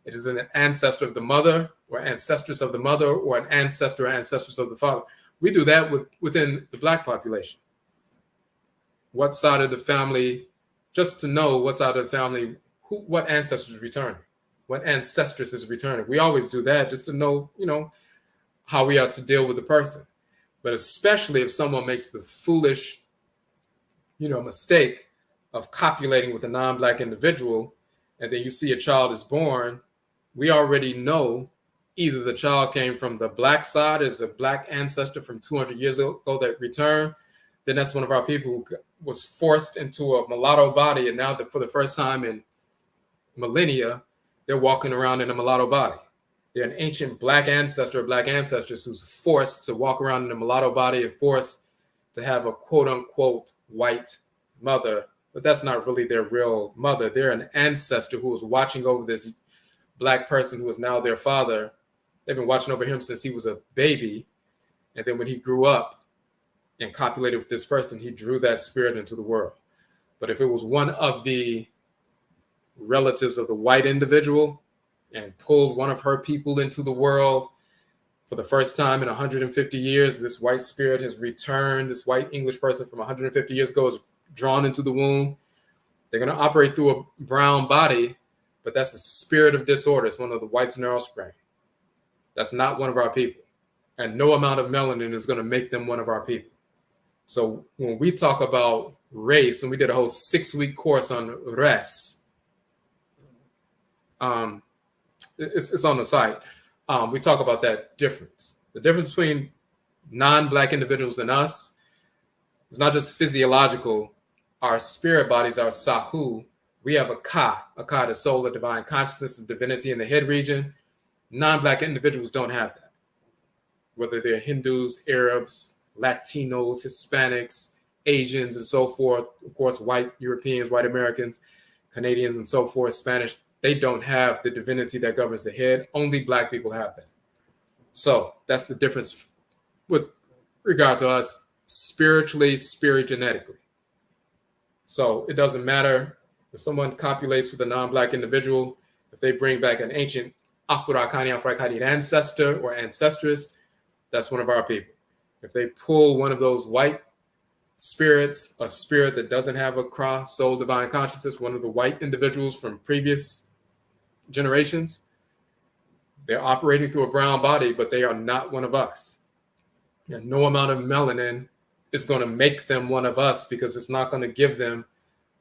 It is an ancestor of the mother or ancestress of the mother or an ancestor or ancestress of the father. We do that within the black population. What side of the family, just to know what side of the family, what ancestors returning, what ancestress is returning. We always do that just to know, you know, how we are to deal with the person. But especially if someone makes the foolish, you know, mistake of copulating with a non-black individual, and then you see a child is born, we already know either the child came from the black side as a black ancestor from 200 years ago that returned, then that's one of our people who was forced into a mulatto body, and now that for the first time in millennia, they're walking around in a mulatto body. They're an ancient black ancestor or black ancestors who's forced to walk around in a mulatto body and forced to have a quote unquote white mother, but that's not really their real mother. They're an ancestor who was watching over this black person who is now their father. They've been watching over him since he was a baby. And then when he grew up and copulated with this person, he drew that spirit into the world. But if it was one of the relatives of the white individual and pulled one of her people into the world for the first time in 150 years, this white spirit has returned. This white English person from 150 years ago is drawn into the womb. They're going to operate through a brown body, but that's a spirit of disorder. It's one of the whites in their offspring. That's not one of our people. And no amount of melanin is going to make them one of our people. So when we talk about race, and we did a whole 6-week course on res, It's on the site. We talk about that difference. The difference between non-Black individuals and us is not just physiological. Our spirit bodies, our sahu, we have a ka, the soul of divine consciousness and divinity in the head region. Non-Black individuals don't have that. Whether they're Hindus, Arabs, Latinos, Hispanics, Asians, and so forth, of course, white Europeans, white Americans, Canadians, and so forth, Spanish, they don't have the divinity that governs the head. Only Black people have that. So that's the difference with regard to us spiritually, spirit-genetically. So it doesn't matter if someone copulates with a non-Black individual, if they bring back an ancient Afurakani, Afuraitkaitnit ancestor or ancestress, that's one of our people. If they pull one of those white spirits, a spirit that doesn't have a Kra, soul, divine consciousness, one of the white individuals from previous generations, they're operating through a brown body, but they are not one of us. And no amount of melanin is going to make them one of us because it's not going to give them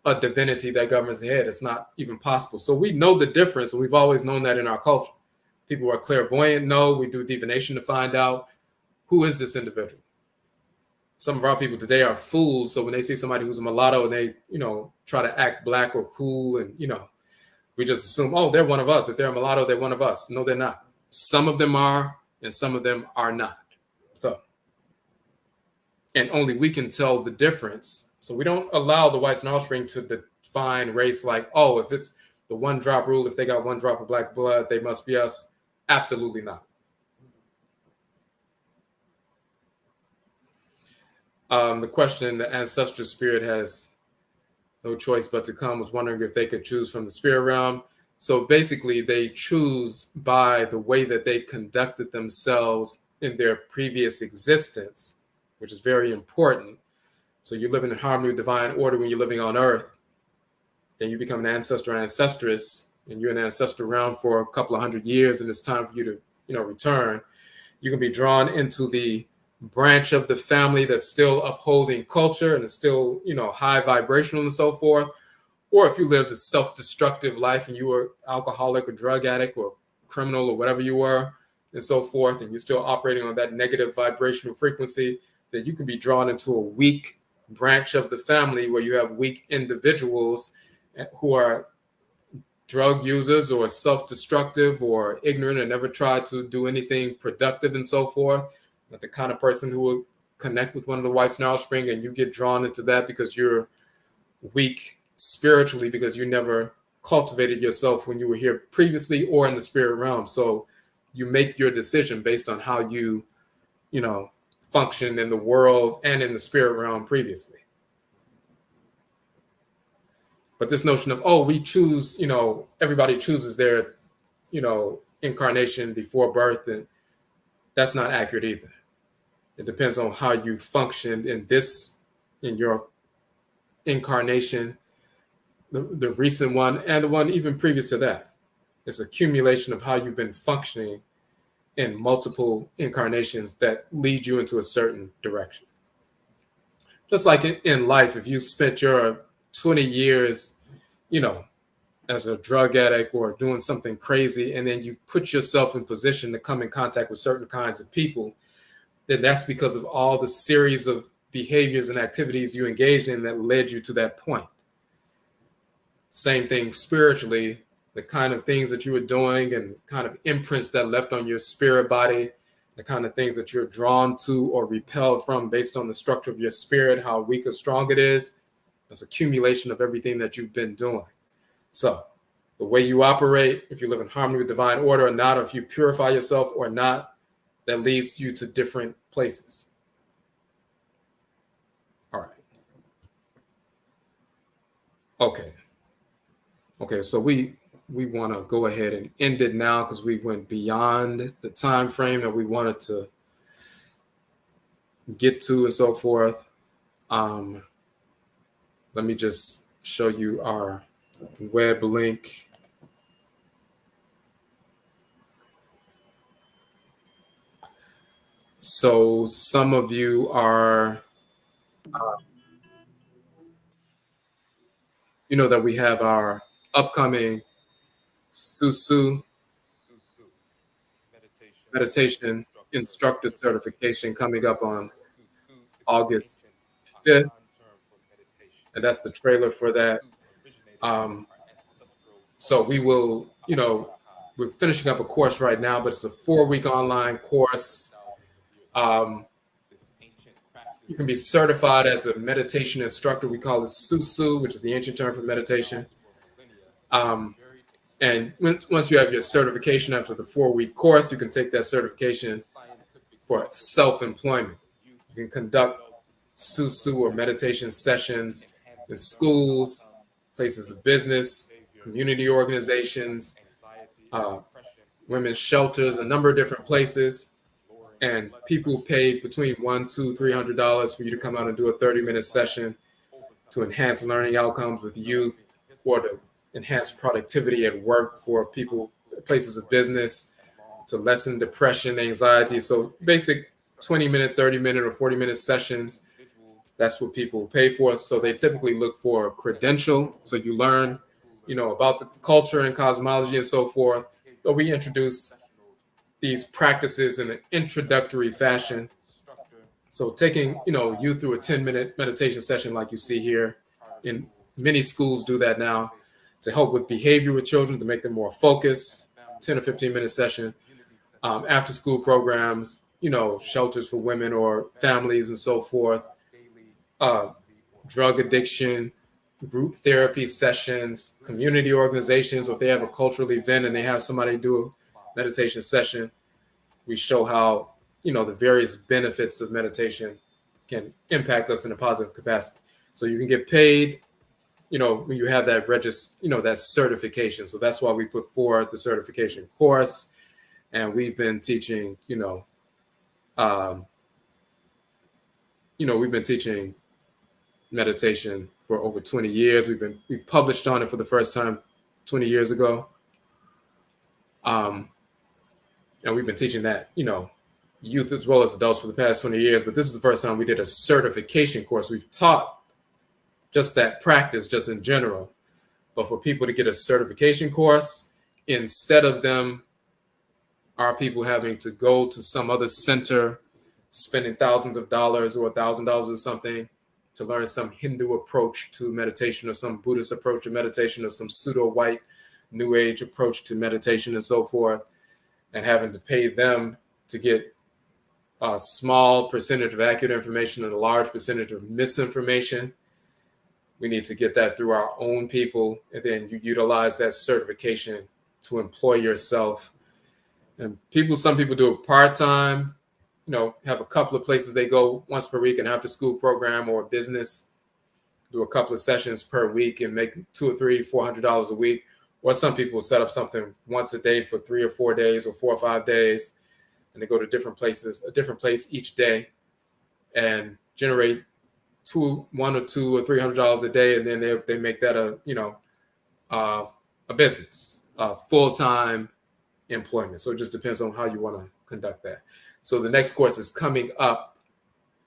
a divinity that governs the head. It's not even possible. So we know the difference, and we've always known that in our culture. People who are clairvoyant know. We do divination to find out who is this individual. Some of our people today are fools. So when they see somebody who's a mulatto and they, try to act Black or cool, and we just assume, oh, they're one of us. If they're a mulatto, they're one of us. No, they're not. Some of them are, and some of them are not. So, and only we can tell the difference. So we don't allow the whites and offspring to define race like, oh, if it's the one drop rule, if they got one drop of Black blood, they must be us. Absolutely not. The question, the ancestral spirit has no choice but to come, was wondering if they could choose from the spirit realm. So basically, they choose by the way that they conducted themselves in their previous existence, which is very important. So you're living in harmony with divine order when you're living on earth. Then you become an ancestor or ancestress, and you're in the ancestral realm for a couple of hundred years, and it's time for you to, return. You can be drawn into the branch of the family that's still upholding culture and is still, high vibrational and so forth. Or if you lived a self-destructive life and you were alcoholic or drug addict or criminal or whatever you were and so forth, and you're still operating on that negative vibrational frequency, then you can be drawn into a weak branch of the family where you have weak individuals who are drug users or self-destructive or ignorant and never tried to do anything productive and so forth. Like the kind of person who will connect with one of the whites and offspring, and you get drawn into that because you're weak spiritually because you never cultivated yourself when you were here previously or in the spirit realm. So you make your decision based on how you, function in the world and in the spirit realm previously. But this notion of, oh, we choose, everybody chooses their, incarnation before birth, and that's not accurate either. It depends on how you functioned in your incarnation, the recent one, and the one even previous to that. It's accumulation of how you've been functioning in multiple incarnations that lead you into a certain direction. Just like in life, if you spent your 20 years, as a drug addict or doing something crazy, and then you put yourself in position to come in contact with certain kinds of people, then that's because of all the series of behaviors and activities you engaged in that led you to that point. Same thing spiritually, the kind of things that you were doing and kind of imprints that left on your spirit body, the kind of things that you're drawn to or repelled from based on the structure of your spirit, how weak or strong it is. It's accumulation of everything that you've been doing. So the way you operate, if you live in harmony with divine order or not, or if you purify yourself or not, that leads you to different places. All right. Okay, so we want to go ahead and end it now because we went beyond the time frame that we wanted to get to and so forth. Let me just show you our web link. So some of you are, that we have our upcoming Susu meditation instructor certification coming up on August 5th. And that's the trailer for that. So we will, we're finishing up a course right now, but it's a 4-week online course. You can be certified as a meditation instructor. We call it Susu, which is the ancient term for meditation. And once you have your certification after the 4-week course, you can take that certification for self-employment. You can conduct Susu or meditation sessions in schools, places of business, community organizations, women's shelters, a number of different places. And people pay between $100, $200, $300 for you to come out and do a 30-minute session to enhance learning outcomes with youth or to enhance productivity at work for people, places of business, to lessen depression, anxiety. So basic 20-minute, 30-minute, or 40-minute sessions. That's what people pay for. So they typically look for a credential. So you learn, about the culture and cosmology and so forth. But we introduce these practices in an introductory fashion. So taking, you through a 10-minute meditation session like you see here, in many schools do that now, to help with behavior with children, to make them more focused, 10 or 15-minute session. After school programs, shelters for women or families and so forth, drug addiction, group therapy sessions, community organizations, or if they have a cultural event and they have somebody do a meditation session, we show how, the various benefits of meditation can impact us in a positive capacity. So you can get paid, when you have that that certification. So that's why we put forward the certification course. And we've been teaching, we've been teaching meditation for over 20 years. We published on it for the first time 20 years ago. And we've been teaching that, youth as well as adults for the past 20 years. But this is the first time we did a certification course. We've taught just that practice, just in general. But for people to get a certification course, instead of our people having to go to some other center, spending thousands of dollars or $1,000 or something to learn some Hindu approach to meditation or some Buddhist approach to meditation or some pseudo-white New Age approach to meditation and so forth, and having to pay them to get a small percentage of accurate information and a large percentage of misinformation. We need to get that through our own people, and then you utilize that certification to employ yourself. And some people do it part-time, have a couple of places they go once per week, an after-school program or a business, do a couple of sessions per week and make $200 or $300, $400 a week. Or some people set up something once a day for 3 or 4 days or 4 or 5 days, and they go to different places, a different place each day, and generate $100 or $200 or $300 a day, and then they make that a business, full-time employment. So it just depends on how you want to conduct that. So the next course is coming up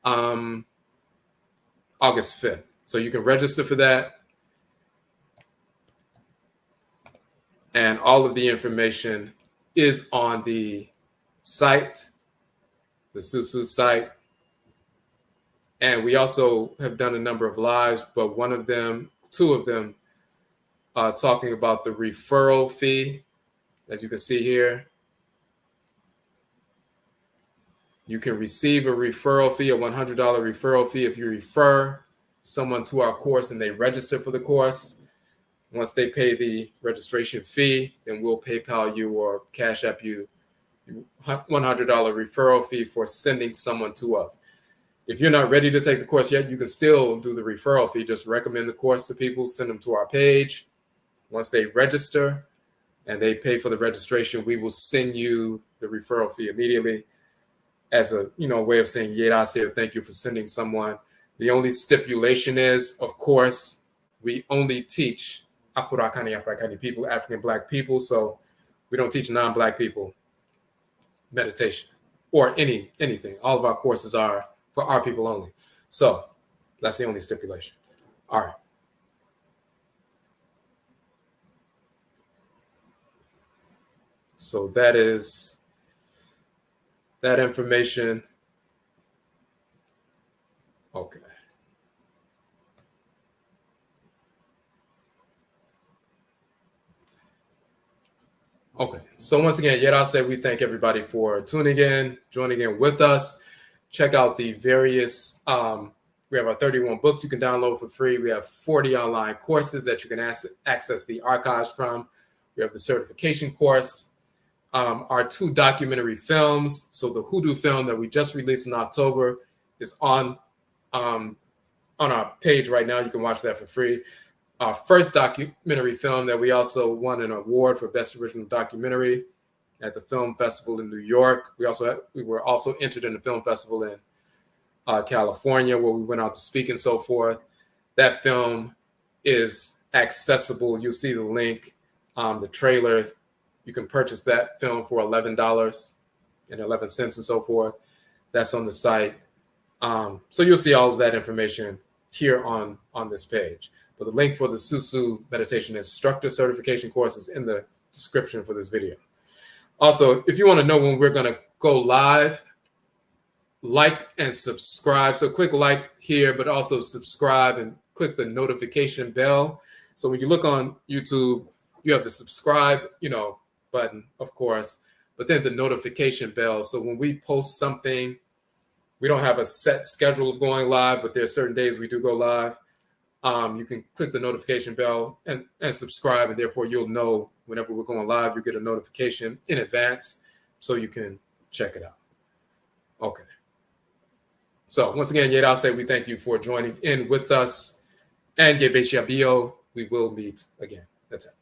August 5th. So you can register for that. And all of the information is on the site, the Susu site. And we also have done a number of lives, but two of them, talking about the referral fee, as you can see here. You can receive a referral fee, a $100 referral fee, if you refer someone to our course and they register for the course. Once they pay the registration fee, then we'll PayPal you or Cash App you $100 referral fee for sending someone to us. If you're not ready to take the course yet, you can still do the referral fee. Just recommend the course to people, send them to our page. Once they register and they pay for the registration, we will send you the referral fee immediately as a way of saying, "Yedase," thank you for sending someone. The only stipulation is, of course, we only teach Afurakani, Afuraitkaitnit people, African Black people. So we don't teach non-Black people meditation or anything. All of our courses are for our people only. So that's the only stipulation. All right. So that is that information. Okay. Okay. So once again, yet I'll say we thank everybody for tuning in, joining in with us. Check out the various, we have our 31 books you can download for free. We have 40 online courses that you can access the archives from. We have the certification course, our 2 documentary films. So the Hoodoo film that we just released in October is on our page right now. You can watch that for free. Our first documentary film that we also won an award for Best Original Documentary at the Film Festival in New York. We were also entered in the Film Festival in California, where we went out to speak and so forth. That film is accessible. You'll see the link, the trailers. You can purchase that film for $11.11 and so forth. That's on the site. So you'll see all of that information here on this page. But the link for the Susu meditation instructor certification course is in the description for this video. Also, if you want to know when we're going to go live, like and subscribe. So click like here, but also subscribe and click the notification bell. So when you look on YouTube, you have the subscribe, button, of course, but then the notification bell. So when we post something, we don't have a set schedule of going live, but there are certain days we do go live. You can click the notification bell and subscribe, and therefore you'll know whenever we're going live. You get a notification in advance so you can check it out. Okay. So once again, I'll say we thank you for joining in with us. And Gebeshabio, we will meet again. That's it.